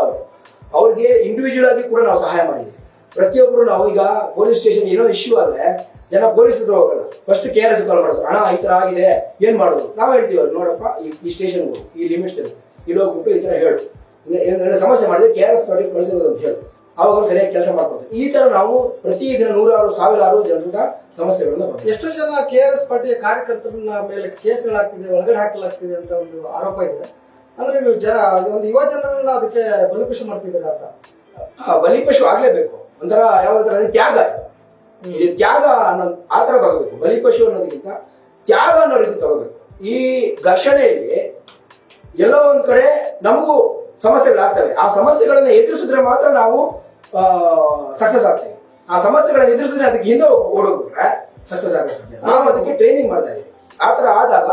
ಅವ್ರಿಗೆ ಇಂಡಿವಿಜುವಲ್ ಆಗಿ ಕೂಡ ನಾವು ಸಹಾಯ ಮಾಡಿದ್ದೀವಿ. ಪ್ರತಿಯೊಬ್ಬರು ನಾವು ಈಗ ಪೊಲೀಸ್ ಸ್ಟೇಷನ್ ಏನೋ ಇಶ್ಯೂ ಆದ್ರೆ ಜನ ಪೊಲೀಸ್ ಹತ್ರ ಹೋಗಲ್ಲ, ಫಸ್ಟ್ KRS ಕಾಲ್ ಮಾಡೋದು. ಹಣ ಈ ತರ ಆಗಿದೆ, ಏನ್ ಮಾಡೋದು? ನಾವು ಹೇಳ್ತೀವಿ ಅವ್ರು, ನೋಡಪ್ಪ ಈ ಸ್ಟೇಷನ್ ಹೋಗು, ಈ ಲಿಮಿಟ್ಸ್ ಇರುತ್ತೆ, ಇಲ್ಲಿ ಹೋಗ್ಬಿಟ್ಟು ಈ ತರ ಹೇಳು, ಸಮಸ್ಯೆ ಮಾಡಿದ್ರೆ KRS ಪಾರ್ಟಿ ಕಳಿಸಿರೋದು ಅಂತ ಹೇಳಿ ಅವಾಗ ಅವ್ರು ಸರಿಯಾಗಿ ಕೆಲಸ ಮಾಡ್ಕೊತಾರೆ. ಈ ತರ ನಾವು ಪ್ರತಿದಿನ 100 ಸಾವಿರಾರು ಜನರಿಂದ ಸಮಸ್ಯೆಗಳನ್ನ ಬರ್ತೀವಿ. ಎಷ್ಟೋ ಜನ KRS ಪಾರ್ಟಿಯ ಕಾರ್ಯಕರ್ತರನ್ನ ಮೇಲೆ ಕೇಸ್ಗಳಾಗ್ತಿದೆ, ಒಳಗಡೆ ಹಾಕಲಾಗ್ತಿದೆ ಅಂತ ಒಂದು ಆರೋಪ ಇದೆ. ಅಂದ್ರೆ ನೀವು ಒಂದು ಯುವ ಜನರನ್ನ ಅದಕ್ಕೆ ಬಲಿಪಶು ಮಾಡ್ತಿದ್ದೀರಾ ಅಂತ? ಬಲಿಪಶು ಆಗ್ಲೇಬೇಕು. ಒಂಥರ ಯಾವ ತರ ತ್ಯಾಗ, ಇದು ತ್ಯಾಗ ಅನ್ನೋದು ಆ ತರ ತಗೋಬೇಕು. ಬಲಿಪಶು ಅನ್ನೋದಕ್ಕಿಂತ ತ್ಯಾಗ ಅನ್ನೋ ರೀತಿ ತಗೋಬೇಕು. ಈ ಘರ್ಷಣೆಯಲ್ಲಿ ಎಲ್ಲೋ ಒಂದ್ ಕಡೆ ನಮಗೂ ಸಮಸ್ಯೆಗಳಾಗ್ತವೆ. ಆ ಸಮಸ್ಯೆಗಳನ್ನ ಎದುರಿಸಿದ್ರೆ ಮಾತ್ರ ನಾವು ಸಕ್ಸಸ್ ಆಗ್ತೇವೆ. ಆ ಸಮಸ್ಯೆಗಳನ್ನ ಎದುರಿಸಿದ್ರೆ ಅದಕ್ಕೆ ಹಿಂದೆ ಓಡೋಗ್ಬಿಟ್ರೆ ಸಕ್ಸಸ್ ಆಗೋ ಸಾಧ್ಯ. ನಾವು ಅದಕ್ಕೆ ಟ್ರೈನಿಂಗ್ ಮಾಡ್ತಾ ಇದೀವಿ. ಆತರ ಆದಾಗ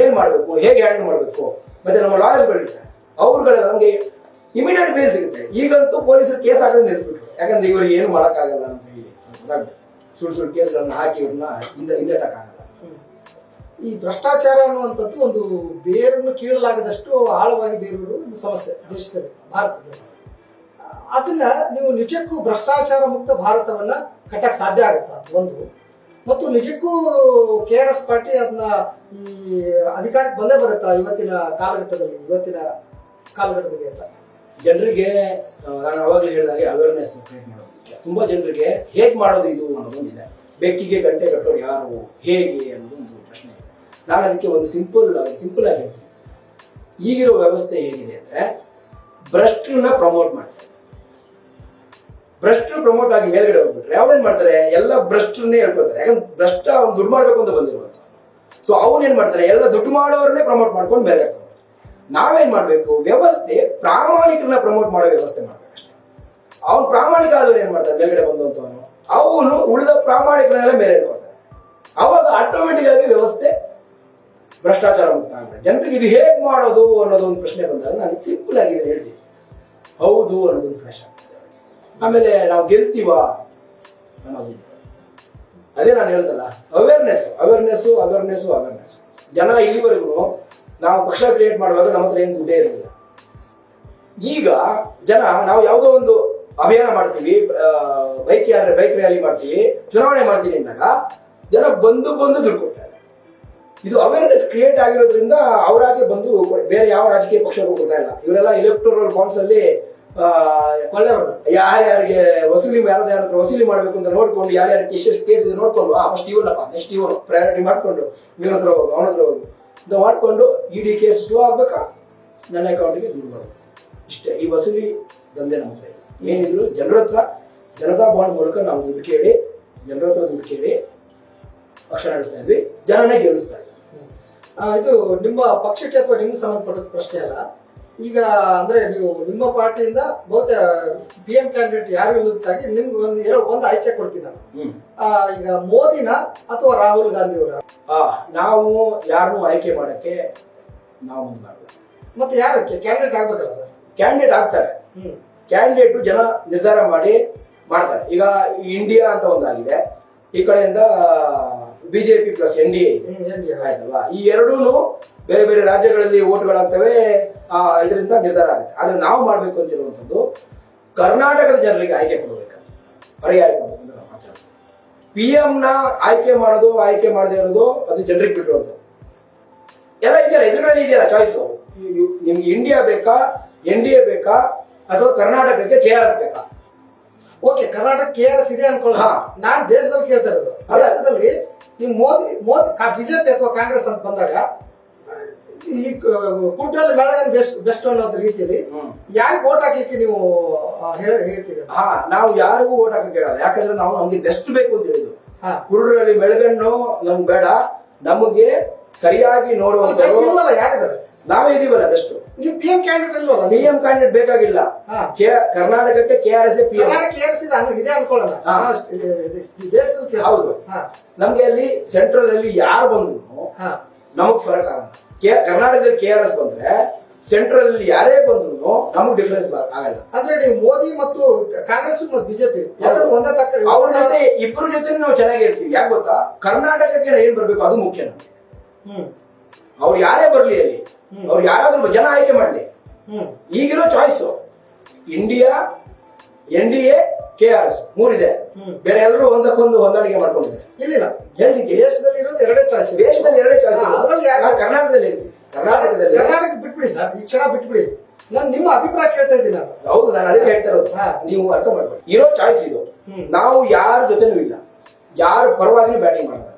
ಏನ್ ಮಾಡ್ಬೇಕು, ಹೇಗೆ ಹ್ಯಾಂಡಲ್ ಮಾಡ್ಬೇಕು, ಮತ್ತೆ ನಮ್ಮ ಲಾಯರ್ಸ್ಗಳಿರ್ತಾರೆ, ಅವ್ರುಗಳ ನಮ್ಗೆ ಇಮಿಡಿಯೇಟ್ ಬೇಲ್ ಸಿಗುತ್ತೆ. ಈಗಂತೂ ಪೊಲೀಸರು ಕೇಸ್ ಹಾಕೋದು ನಿಲ್ಲಿಸ್ಬಿಟ್ರು, ಯಾಕಂದ್ರೆ ಇವರಿಗೆ ಏನು ಮಾಡಕ್ಕಾಗಲ್ಲ ನಮ್ಮ ಕೈಲಿ. ಸುಳ್ಳು ಕೇಸ್ಗಳನ್ನ ಹಾಕಿ ಇವ್ರನ್ನ ಹಿಂದೆಟಕ್ಕಾಗಲ್ಲ. ಈ ಭ್ರಷ್ಟಾಚಾರ ಅನ್ನುವಂಥದ್ದು ಒಂದು ಬೇರನ್ನು ಕೀಳಲಾಗದಷ್ಟು ಆಳವಾಗಿ ಬೇರೂರು ಒಂದು ಸಮಸ್ಯೆ ದೇಶದಲ್ಲಿ, ಭಾರತದಲ್ಲಿ. ಅದನ್ನ ನೀವು ನಿಜಕ್ಕೂ ಭ್ರಷ್ಟಾಚಾರ ಮುಕ್ತ ಭಾರತವನ್ನ ಕಟ್ಟಕ್ ಸಾಧ್ಯ ಆಗುತ್ತಾ ಒಂದು, ಮತ್ತು ನಿಜಕ್ಕೂ KRS ಪಾರ್ಟಿ ಅದನ್ನ ಈ ಅಧಿಕಾರಕ್ಕೆ ಬಂದೇ ಬರುತ್ತಾ ಇವತ್ತಿನ ಕಾಲಘಟ್ಟದಲ್ಲಿ ಅಂತ? ಜನರಿಗೆ ನಾನು ಅವಾಗಲೇ ಹೇಳಿದಾಗೆ ಅವೇರ್ನೆಸ್ ಕ್ರಿಯೇಟ್ ಮಾಡೋದು ಮುಖ್ಯ. ತುಂಬಾ ಜನರಿಗೆ ಹೇಗೆ ಮಾಡೋದು ಇದು ಅನ್ನೋದೊಂದಿದೆ. ಬೆಕ್ಕಿಗೆ ಗಂಟೆ ಕಟ್ಟೋರು ಯಾರು, ಹೇಗೆ ಅನ್ನೋದೊಂದು ಪ್ರಶ್ನೆ ಇದೆ. ನಾನು ಅದಕ್ಕೆ ಒಂದು ಸಿಂಪಲ್ ಆಗಿ ಹೇಳ್ತೀನಿ. ಈಗಿರೋ ವ್ಯವಸ್ಥೆ ಹೇಗಿದೆ ಅಂದ್ರೆ, ಭ್ರಷ್ಟರನ್ನ ಪ್ರಮೋಟ್ ಮಾಡ್ತಾರೆ. ಭ್ರಷ್ಟರು ಪ್ರಮೋಟ್ ಆಗಿ ಮೇಲ್ಗಡೆ ಹೋಗ್ಬಿಟ್ರೆ ಅವ್ರೇನ್ ಮಾಡ್ತಾರೆ, ಎಲ್ಲ ಭ್ರಷ್ಟರನ್ನೇ ಹೇಳ್ಕೊತಾರೆ. ಯಾಕಂದ್ರೆ ಭ್ರಷ್ಟ ಅವ್ನು ದುಡ್ಡು ಮಾಡ್ಬೇಕು ಅಂತ ಬಂದಿರುವಂತ. ಸೊ ಅವನೇನ್ ಮಾಡ್ತಾರೆ, ಎಲ್ಲ ದುಡ್ಡು ಮಾಡೋರನ್ನೇ ಪ್ರಮೋಟ್ ಮಾಡ್ಕೊಂಡು ಮೇಲೆ ಹಾಕ್ತಾರೆ. ನಾವೇನ್ ಮಾಡ್ಬೇಕು, ವ್ಯವಸ್ಥೆ ಪ್ರಾಮಾಣಿಕರನ್ನ ಪ್ರಮೋಟ್ ಮಾಡೋ ವ್ಯವಸ್ಥೆ ಮಾಡ್ಬೇಕಷ್ಟೇ. ಅವ್ನು ಪ್ರಾಮಾಣಿಕ ಆದವ್ರು ಏನ್ ಮಾಡ್ತಾರೆ, ಮೇಲ್ಗಡೆ ಬಂದಂತವನು ಅವನು ಉಳಿದ ಪ್ರಾಮಾಣಿಕರನ್ನೆಲ್ಲ ಮೇಲೆ ಇಟ್ಕೊಳ್ತಾರೆ. ಅವಾಗ ಆಟೋಮೆಟಿಕ್ ಆಗಿ ವ್ಯವಸ್ಥೆ ಭ್ರಷ್ಟಾಚಾರ ಮುಕ್ತ ಆಗ್ತದೆ. ಜನರಿಗೆ ಇದು ಹೇಗೆ ಮಾಡೋದು ಅನ್ನೋದು ಒಂದು ಪ್ರಶ್ನೆ ಬಂದಾಗ ನಾನು ಸಿಂಪಲ್ ಆಗಿ ಹೇಳ್ತೀನಿ, ಹೌದು ಅನ್ನೋದೊಂದು ಪ್ರಶ್ನೆ ಆಗ್ತದೆ. ಆಮೇಲೆ ನಾವು ಗೆಲ್ತೀವಾ ಅನ್ನೋದು, ಅದೇ ನಾನು ಹೇಳ್ತಲ್ಲ, ಅವೇರ್ನೆಸ್. ಜನ ಇಲ್ಲಿವರೆಗೂ ನಾವು ಪಕ್ಷ ಕ್ರಿಯೇಟ್ ಮಾಡುವಾಗ ನಮ್ಮ ಹತ್ರ ಏನು ದುಡ್ಡೇ ಇರಲಿಲ್ಲ. ಈಗ ಜನ ನಾವು ಯಾವುದೋ ಒಂದು ಅಭಿಯಾನ ಮಾಡ್ತೀವಿ, ಬೈಕ್ ರ್ಯಾಲಿ ಮಾಡ್ತೀವಿ, ಚುನಾವಣೆ ಮಾಡ್ತೀವಿ ಅಂದಾಗ ಜನ ಬಂದು ದುಡ್ಡು ಕೊಡ್ತಾರೆ. ಇದು ಅವೇರ್ನೆಸ್ ಕ್ರಿಯೇಟ್ ಆಗಿರೋದ್ರಿಂದ ಅವರಾಗೆ ಬಂದು ಬೇರೆ ಯಾವ ರಾಜಕೀಯ ಪಕ್ಷಕ್ಕೂ ಕೊಡ್ತಾ ಇಲ್ಲ. ಇವರೆಲ್ಲ ಇಲೆಕ್ಟೋರಲ್ ಬಾಂಡ್ಸ್ ಅಲ್ಲಿ ಯಾರ್ಯಾರಿಗೆ ಯಾರ್ಯಾರ ವಸೂಲಿ ಮಾಡ್ಬೇಕು ಅಂತ ನೋಡ್ಕೊಂಡು ಯಾರ್ಯಾರ ಕೇಸ್ ನೋಡ್ಕೊಂಡು ಫಸ್ಟ್ ಇವನಪ್ಪ ನೆಕ್ಸ್ಟ್ ಇವನು ಪ್ರಯಾರಿಟಿ ಮಾಡ್ಕೊಂಡು ಇವನ ಹತ್ರ ಹೋಗು ಅವನ ಹತ್ರ ಹೋಗು ಅಂತ ಮಾಡ್ಕೊಂಡು ಇಡಿ ಕೇಸ್ ಸ್ಲೋ ಆಗ್ಬೇಕಾ ನನ್ನ ಅಕೌಂಟಿಗೆ ದುಡ್ಡು ಬರೋದು. ಇಷ್ಟೇ ಈ ವಸೂಲಿ ದಂಧೆ ನಮ್ಮ ಹತ್ರ ಏನಿದ್ರು ಜನರ ಹತ್ರ ಜನತಾ ಬಾಂಡ್ ಮೂಲಕ ನಾವು ದುಡ್ಡು ಕೇಳಿ ಜನರ ಹತ್ರ ದುಡ್ಡು ಕೇಳಿ ಪಕ್ಷ ನಡೆಸ್ತಾ ಇದ್ವಿ, ಜನನೇ ಗೆಲ್ಲಿಸ್ತಾ ಇದ್ವಿ. ಇದು ನಿಮ್ಮ ಪಕ್ಷಕ್ಕೆ ಅಥವಾ ನಿಮ್ಗೆ ಸಂಬಂಧಪಟ್ಟ ಪ್ರಶ್ನೆ ಅಲ್ಲ. ಈಗ ಅಂದ್ರೆ ನೀವು ನಿಮ್ಮ ಪಾರ್ಟಿಯಿಂದ ಬಹುತೇಕ PM ಕ್ಯಾಂಡಿಡೇಟ್ ಯಾರು ಇಲ್ಲದಕ್ಕಾಗಿ ನಿಮ್ಗೆ ಒಂದು ಆಯ್ಕೆ ಕೊಡ್ತೀನಿ ನಾನು. ಈಗ ಮೋದಿನ ಅಥವಾ ರಾಹುಲ್ ಗಾಂಧಿ ಅವರ ನಾವು ಯಾರನ್ನು ಆಯ್ಕೆ ಮಾಡಕ್ಕೆ ನಾವು ಮುಂದಾಗಲ್ಲ. ಮತ್ತೆ ಯಾರು ಕ್ಯಾಂಡಿಡೇಟ್ ಆಗ್ಬೇಕಲ್ಲ ಸರ್? ಕ್ಯಾಂಡಿಡೇಟ್ ಆಗ್ತಾರೆ, ಕ್ಯಾಂಡಿಡೇಟ್ ಜನ ನಿರ್ಧಾರ ಮಾಡ್ತಾರೆ. ಈಗ ಇಂಡಿಯಾ ಅಂತ ಒಂದಾಗಿದೆ, ಈ ಕಡೆಯಿಂದ ಬಿಜೆಪಿ ಪ್ಲಸ್ NDA ಇದೆ ಆಯ್ತಲ್ವಾ. ಈ ಎರಡೂ ಬೇರೆ ಬೇರೆ ರಾಜ್ಯಗಳಲ್ಲಿ ಓಟ್ಗಳಾಗ್ತವೆ, ಇದರಿಂದ ನಿರ್ಧಾರ ಆಗುತ್ತೆ. ಆದ್ರೆ ನಾವು ಮಾಡ್ಬೇಕು ಅಂತಿರುವಂತದ್ದು ಕರ್ನಾಟಕದ ಜನರಿಗೆ ಆಯ್ಕೆ ಕೊಡಬೇಕು, ಪರ್ಯಾಯ ಕೊಡಬೇಕು ಅಂತ ನಾವು ಮಾತಾಡ್ತೀವಿ. PM ನ ಆಯ್ಕೆ ಮಾಡೋದು ಆಯ್ಕೆ ಮಾಡದೇ ಇರೋದು ಅದು ಜನರಿಗೆ ಬಿಟ್ಟಿರುವಂಥದ್ದು. ಎಲ್ಲ ಇದೆಯಲ್ಲ, ಎದುರುಗಡೆ ಇದೆಯಲ್ಲ ಚಾಯ್ಸು. ನಿಮ್ಗೆ ಇಂಡಿಯಾ ಬೇಕಾ, NDA ಬೇಕಾ, ಅಥವಾ ಕರ್ನಾಟಕಕ್ಕೆ KRS ಬೇಕಾ? ಓಕೆ, ಕರ್ನಾಟಕ KRS ಇದೆ ಅನ್ಕೊಳ್ಳ. ನಾನ್ ದೇಶದಲ್ಲಿ ಕೇಳ್ತಾ ಇರೋದು, ದೇಶದಲ್ಲಿ ಈ ಮೋದಿ ಬಿಜೆಪಿ ಅಥವಾ ಕಾಂಗ್ರೆಸ್ ಅಂತ ಬಂದಾಗ ಈ ಕುಟ್ರಲ್ಲಿ ಬೆಳಗನ್ ಬೆಸ್ಟ್ ಅನ್ನೋದ್ ರೀತಿಯಲ್ಲಿ ಯಾರಿಗೆ ವೋಟ್ ಹಾಕ್ಲಿಕ್ಕೆ ನೀವು ಹೇಳ್ತೀರಿ? ನಾವು ಯಾರಿಗೂ ವೋಟ್ ಹಾಕಕ್ಕೆ ಹೇಳಲ್ಲ, ಯಾಕಂದ್ರೆ ನಾವು ನಮ್ಗೆ ಬೆಸ್ಟ್ ಬೇಕು ಅಂತ ಹೇಳಿದ್ರು. ಕುರುಡರಲ್ಲಿ ಬೆಳಗಣ್ಣು ನಮ್ಗೆ ಬೇಡ, ನಮಗೆ ಸರಿಯಾಗಿ ನೋಡುವಂತ ಯಾರಿದ್ದಾರೆ? ನಾವೇ ಇದೀವಲ್ಲ ಬೆಸ್ಟ್. ನೀವು PM ಕ್ಯಾಂಡಿಡೇಟ್ ಇಲ್ವಲ್ಲ? PM ಕ್ಯಾಂಡಿಡೇಟ್ ಬೇಕಾಗಿಲ್ಲ. ಕರ್ನಾಟಕಕ್ಕೆ KRS ಇದೆ ಅನ್ಕೊಳ್ಳೋಣ. ದೇಶದಲ್ಲಿ ಹೌದು, ನಮ್ಗೆ ಅಲ್ಲಿ ಸೆಂಟ್ರಲ್ ಅಲ್ಲಿ ಯಾರು ಬಂದ್ರು ನಮಗ್ ಫರಕ್ ಆಗಲ್ಲ. ಕರ್ನಾಟಕದಲ್ಲಿ KRS ಬಂದ್ರೆ ಸೆಂಟ್ರಲ್ ಅಲ್ಲಿ ಯಾರೇ ಬಂದ್ರು ನಮಗ್ ಡಿಫರೆನ್ಸ್ ಆಗಲ್ಲ. ಅಂದ್ರೆ ನೀವು ಮೋದಿ ಮತ್ತು ಕಾಂಗ್ರೆಸ್ ಮತ್ತು ಬಿಜೆಪಿ ಒಂದೇ ತಕ್ಕ ಅವ್ರ ಜೊತೆ ಇಬ್ಬರ ಜೊತೆ ನಾವು ಚೆನ್ನಾಗಿರ್ತೀವಿ. ಯಾಕೆ ಗೊತ್ತಾ, ಕರ್ನಾಟಕಕ್ಕೆ ಏನ್ ಬರ್ಬೇಕು ಅದು ಮುಖ್ಯ ನಮ್ಗೆ. ಅವ್ರು ಯಾರೇ ಬರ್ಲಿ ಅಲ್ಲಿ, ಅವ್ರು ಯಾರಾದ್ರೂ ಜನ ಆಯ್ಕೆ ಮಾಡ್ಲಿ. ಈಗಿರೋ ಚಾಯ್ಸ್ ಇಂಡಿಯಾ, NDA, KRS ಮೂರಿದೆ. ಬೇರೆ ಎಲ್ಲರೂ ಒಂದಕ್ಕೊಂದು ಹೊಂದಾಣಿಕೆ ಮಾಡ್ಕೊಂಡಿದ್ದಾರೆ. ಇಲ್ಲ, ಹೇಳ್ಲಿಕ್ಕೆ ದೇಶದಲ್ಲಿ ಇರೋದು ಎರಡೇ ಚಾಯ್ಸ್. ದೇಶದಲ್ಲಿ ಎರಡೇ ಚಾಯ್ಸ್. ಕರ್ನಾಟಕದಲ್ಲಿ ಕರ್ನಾಟಕ ಬಿಟ್ಬಿಡಿ ಸರ್, ಈ ಕ್ಷಣ ಬಿಟ್ಬಿಡಿ. ನಾನು ನಿಮ್ಮ ಅಭಿಪ್ರಾಯ ಕೇಳ್ತಾ ಇದ್ದೀನಿ ನಾನು. ಹೌದು, ನಾನು ಅದೇ ಹೇಳ್ತಾ ಇರೋದು, ನೀವು ಅರ್ಥ ಮಾಡ್ಕೊಳ್ಳಿ. ಇರೋ ಚಾಯ್ಸ್ ಇದು. ನಾವು ಯಾರ ಜೊತೆನೂ ಇಲ್ಲ, ಯಾರ ಪರವಾಗಿನೂ ಬ್ಯಾಟಿಂಗ್ ಮಾಡ್ತಾರೆ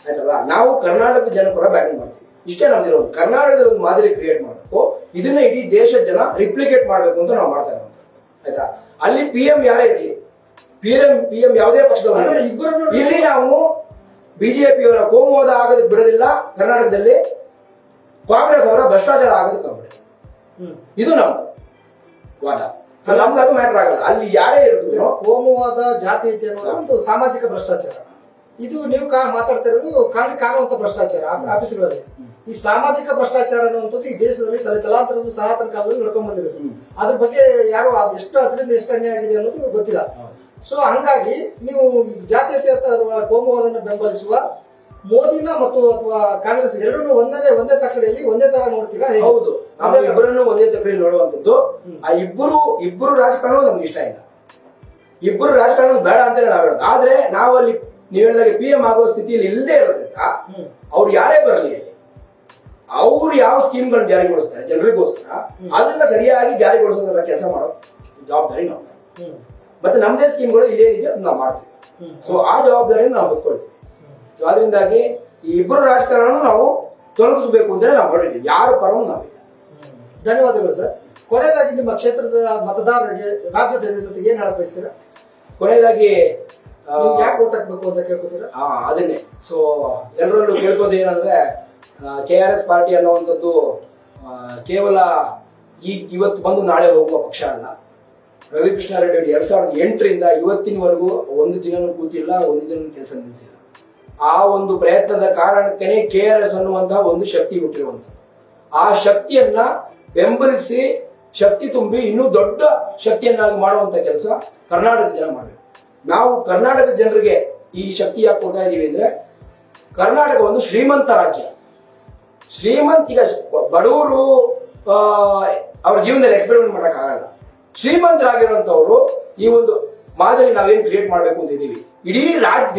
ಆಯ್ತಲ್ವಾ. ನಾವು ಕರ್ನಾಟಕದ ಜನ ಪರ ಬ್ಯಾಟಿಂಗ್ ಮಾಡ್ತೀವಿ. ಇಷ್ಟೇ ನಮ್ದಿರೋದು. ಕರ್ನಾಟಕದಲ್ಲಿ ಒಂದು ಮಾದರಿ ಕ್ರಿಯೇಟ್ ಮಾಡಬೇಕು, ಇದನ್ನ ಇಡೀ ದೇಶದ ಜನ ರಿಪ್ಲಿಕೇಟ್ ಮಾಡ್ಬೇಕು ಅಂತ ನಾವು ಮಾಡ್ತಾ ಇರೋದು ಆಯ್ತಾ. ಅಲ್ಲಿ PM ಯಾರೇ ಇರಲಿ, PM ಯಾವುದೇ ಪಕ್ಷದವರು, ಇಲ್ಲಿ ನಾವು ಬಿಜೆಪಿಯವರ ಕೋಮುವಾದ ಆಗೋದಕ್ಕೆ ಬಿಡೋದಿಲ್ಲ, ಕರ್ನಾಟಕದಲ್ಲಿ ಕಾಂಗ್ರೆಸ್ ಅವರ ಭ್ರಷ್ಟಾಚಾರ ಆಗೋದಕ್ಕೆ ಬಿಡೋದಿಲ್ಲ. ಇದು ನಮ್ಮ ವಾದ. ನಮ್ಗೆ ಅದು ಮ್ಯಾಟರ್ ಆಗಲ್ಲ. ಅಲ್ಲಿ ಯಾರೇ ಇರೋದು ಕೋಮುವಾದ, ಜಾತೀಯತೆ ಅನ್ನೋದು ಒಂದು ಸಾಮಾಜಿಕ ಭ್ರಷ್ಟಾಚಾರ. ಇದು ನೀವು ಮಾತಾಡ್ತಾ ಇರೋದು ಕಾಣುವಂತ ಭ್ರಷ್ಟಾಚಾರ ಆಫೀಸ್ಗಳಲ್ಲಿ. ಈ ಸಾಮಾಜಿಕ ಭ್ರಷ್ಟಾಚಾರ ಅನ್ನುವಂಥದ್ದು ಈ ದೇಶದಲ್ಲಿ ತಲಾಂತರದ ಸನಾತನ ಕಾಲದಲ್ಲಿ ನಡ್ಕೊಂಡ್ ಬಂದಿರೋದು. ಅದ್ರ ಬಗ್ಗೆ ಯಾರು ಎಷ್ಟು ಅದರಿಂದ ಎಷ್ಟು ಅನ್ಯಾಯ ಆಗಿದೆ ಅನ್ನೋದು ಗೊತ್ತಿಲ್ಲ. ಸೊ ಹಂಗಾಗಿ ನೀವು ಜಾತೀಯತೆ ಅಥವಾ ಕೋಮುವಾದವನ್ನು ಬೆಂಬಲಿಸುವ ಮೋದಿನ ಮತ್ತು ಅಥವಾ ಕಾಂಗ್ರೆಸ್ ಎರಡನ್ನೂ ಒಂದೇ ತಕ್ಕಡಿಯಲ್ಲಿ ಒಂದೇ ತರ ನೋಡ್ತೀರಾ? ಹೌದು, ಇಬ್ಬರನ್ನು ಒಂದೇ ತಕ್ಕಡಿಯಲ್ಲಿ ನೋಡುವಂಥದ್ದು. ಆ ಇಬ್ಬರು ರಾಜಕಾರಣ ನಮ್ಗೆ ಇಷ್ಟ ಇಲ್ಲ. ಇಬ್ಬರು ರಾಜಕಾರಣ ಬೇಡ ಅಂತ ನಾವು ಹೇಳೋದು. ಆದ್ರೆ ನಾವು ಅಲ್ಲಿ ನೀವು ಹೇಳಿದಾಗ PM ಆಗುವ ಸ್ಥಿತಿಯಲ್ಲಿ ಇಲ್ಲದೆ ಇರೋದ್ರಿಂದ ಅವ್ರು ಯಾರೇ ಬರಲಿ, ಅವ್ರು ಯಾವ ಸ್ಕೀಮ್ಗಳನ್ನ ಜಾರಿಗೊಳಿಸ್ತಾರೆ ಜನರಿಗೋಸ್ಕರ ಅದನ್ನ ಸರಿಯಾಗಿ ಜಾರಿಗೊಳಿಸೋದ್ರ ಕೆಲಸ ಮಾಡೋ ಜವಾಬ್ದಾರಿ ನಾವು. ಮತ್ತೆ ನಮ್ದೇ ಸ್ಕೀಮ್ಗಳು ಇದೇನಿದೆ ಅದು ನಾವು ಮಾಡ್ತೀವಿ. ಸೊ ಆ ಜವಾಬ್ದಾರಿಯನ್ನು ನಾವು ಹೊತ್ಕೊಳ್ತೀವಿ. ಸೊ ಅದರಿಂದಾಗಿ ಈ ಇಬ್ಬರು ರಾಜಕಾರಣ ನಾವು ತೊಲಗಿಸಬೇಕು ಅಂದ್ರೆ ನಾವು ಹೊರಟಿದ್ದೀವಿ. ಯಾರ ಪರವೂ ನಾವಿಲ್ಲ. ಧನ್ಯವಾದಗಳು ಸರ್. ಕೊನೆಯದಾಗಿ ನಿಮ್ಮ ಕ್ಷೇತ್ರದ ಮತದಾರರಿಗೆ ರಾಜ್ಯದ ಜನತೆಗೆ ಏನ್ ಹೇಳಕ್ ಬಯಸ್ತೀರಾ? ಕೊನೆಯದಾಗಿ ಯಾಕೆ ವೋಟ್ ಹಾಕ್ಬೇಕು ಅಂತ ಕೇಳ್ಕೊತೀರಾ? ಅದನ್ನೇ. ಸೊ ಎಲ್ಲರಲ್ಲೂ ಕೇಳ್ಕೋದು ಏನಂದ್ರೆ, KRS ಪಾರ್ಟಿ ಅನ್ನುವಂಥದ್ದು ಕೇವಲ ಇವತ್ತು ಬಂದು ನಾಳೆ ಹೋಗುವ ಪಕ್ಷ ಅಲ್ಲ. ರವಿಕೃಷ್ಣ ರೆಡ್ಡಿ 2008ರಿಂದ ಇವತ್ತಿನವರೆಗೂ ಒಂದು ದಿನನೂ ಕೂತಿಲ್ಲ, ಒಂದು ದಿನ ಕೆಲಸ ನಿಲ್ಲಿಸಿಲ್ಲ. ಆ ಒಂದು ಪ್ರಯತ್ನದ ಕಾರಣಕ್ಕೆ KRS ಅನ್ನುವಂತಹ ಒಂದು ಶಕ್ತಿ ಹುಟ್ಟಿರುವಂಥದ್ದು. ಆ ಶಕ್ತಿಯನ್ನ ಬೆಂಬಲಿಸಿ ಶಕ್ತಿ ತುಂಬಿ ಇನ್ನೂ ದೊಡ್ಡ ಶಕ್ತಿಯನ್ನಾಗಿ ಮಾಡುವಂತ ಕೆಲಸ ಕರ್ನಾಟಕದ ಜನ ಮಾಡಬೇಕು. ನಾವು ಕರ್ನಾಟಕದ ಜನರಿಗೆ ಈ ಶಕ್ತಿ ಯಾಕೆ ಕೊಡ್ತಾ ಇದೀವಿ ಅಂದ್ರೆ, ಕರ್ನಾಟಕ ಒಂದು ಶ್ರೀಮಂತ ರಾಜ್ಯ. ಈಗ ಬಡವರು ಅವ್ರ ಜೀವನದಲ್ಲಿ ಎಕ್ಸ್ಪೆರಿಮೆಂಟ್ ಮಾಡಕ್ ಆಗಲ್ಲ. ಶ್ರೀಮಂತರಾಗಿರುವಂತವ್ರು ಈ ಒಂದು ಮಾದರಿ ನಾವೇನ್ ಕ್ರಿಯೇಟ್ ಮಾಡಬೇಕು ಅಂತ ಇದ್ದೀವಿ, ಇಡೀ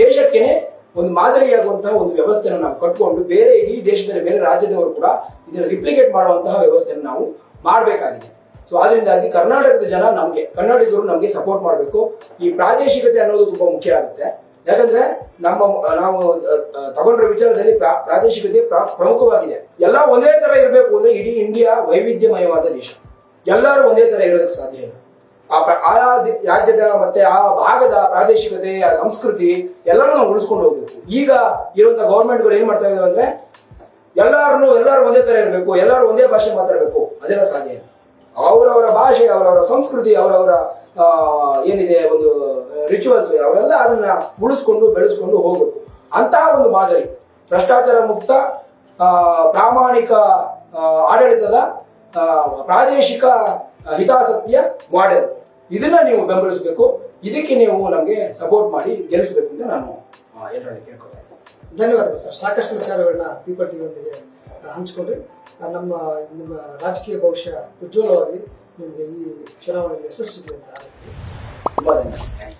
ದೇಶಕ್ಕೇನೆ ಒಂದು ಮಾದರಿಯಾಗುವಂತಹ ಒಂದು ವ್ಯವಸ್ಥೆಯನ್ನು ನಾವು ಕಟ್ಕೊಂಡು ಬೇರೆ ಇಡೀ ದೇಶದಲ್ಲಿ ಬೇರೆ ರಾಜ್ಯದವರು ಕೂಡ ಇದನ್ನು ರಿಪ್ಲಿಕೇಟ್ ಮಾಡುವಂತಹ ವ್ಯವಸ್ಥೆಯನ್ನು ನಾವು ಮಾಡಬೇಕಾಗಿದೆ. ಸೊ ಅದರಿಂದಾಗಿ ಕರ್ನಾಟಕದ ಜನ ಕನ್ನಡಿಗರು ನಮ್ಗೆ ಸಪೋರ್ಟ್ ಮಾಡಬೇಕು. ಈ ಪ್ರಾದೇಶಿಕತೆ ಅನ್ನೋದು ತುಂಬಾ ಮುಖ್ಯ ಆಗುತ್ತೆ. ಯಾಕಂದ್ರೆ ನಾವು ತಗೊಂಡ್ರ ವಿಚಾರದಲ್ಲಿ ಪ್ರಾದೇಶಿಕತೆ ಪ್ರಮುಖವಾಗಿದೆ. ಎಲ್ಲ ಒಂದೇ ತರ ಇರಬೇಕು ಅಂದ್ರೆ ಇಡೀ ಇಂಡಿಯಾ ವೈವಿಧ್ಯಮಯವಾದ ದೇಶ, ಎಲ್ಲರೂ ಒಂದೇ ತರ ಇರೋದಕ್ಕೆ ಸಾಧ್ಯ ಇಲ್ಲ. ಆಯಾ ರಾಜ್ಯದ ಮತ್ತೆ ಆ ಭಾಗದ ಪ್ರಾದೇಶಿಕತೆ, ಆ ಸಂಸ್ಕೃತಿ ಎಲ್ಲರೂ ನಾವು ಉಳಿಸ್ಕೊಂಡು ಹೋಗ್ಬೇಕು. ಈಗ ಇರುವಂತ ಗವರ್ಮೆಂಟ್ಗಳು ಏನ್ ಮಾಡ್ತಾ ಇದಾವೆ ಅಂದ್ರೆ ಎಲ್ಲರೂ ಒಂದೇ ತರ ಇರಬೇಕು, ಎಲ್ಲರೂ ಒಂದೇ ಭಾಷೆ ಮಾತಾಡಬೇಕು, ಅದೆಲ್ಲ ಸಾಧ್ಯ ಇಲ್ಲ. ಅವರವರ ಭಾಷೆ, ಅವರವರ ಸಂಸ್ಕೃತಿ, ಅವರವರ ಏನಿದೆ ಒಂದು ರಿಚುವಲ್ಸ್, ಅವರೆಲ್ಲ ಅದನ್ನ ಉಳಿಸ್ಕೊಂಡು ಬೆಳೆಸ್ಕೊಂಡು ಹೋಗ್ಬೇಕು. ಅಂತಹ ಒಂದು ಮಾದರಿ ಭ್ರಷ್ಟಾಚಾರ ಮುಕ್ತ ಪ್ರಾಮಾಣಿಕ ಆಡಳಿತದ ಪ್ರಾದೇಶಿಕ ಹಿತಾಸಕ್ತಿಯ ಮಾಡೆಲ್, ಇದನ್ನ ನೀವು ಬೆಂಬಲಿಸಬೇಕು. ಇದಕ್ಕೆ ನೀವು ನಮಗೆ ಸಪೋರ್ಟ್ ಮಾಡಿ ಗೆಲ್ಲಿಸಬೇಕು ಅಂತ ನಾನು ಎಲ್ಲರಲ್ಲಿ ಕೇಳ್ಕೊಳ್ತಾ ಇದ್ದೀನಿ. ಧನ್ಯವಾದಗಳು ಸರ್. ಸಾಕಷ್ಟು ವಿಚಾರಗಳನ್ನ ಪೀಪಲ್ ಟಿವಿಯೊಂದಿಗೆ ಹಂಚಿಕೊಂಡ್ರಿ. ನಿಮ್ಮ ರಾಜಕೀಯ ಭವಿಷ್ಯ ಉಜ್ವಲವಾಗಿ ನಿಮಗೆ ಈ ಚುನಾವಣೆಯಲ್ಲಿ ಯಶಸ್ಸಿದೆ ಅಂತ ಆಶಿಸ್ತೀನಿ. ತುಂಬಾ ಧನ್ಯವಾದ.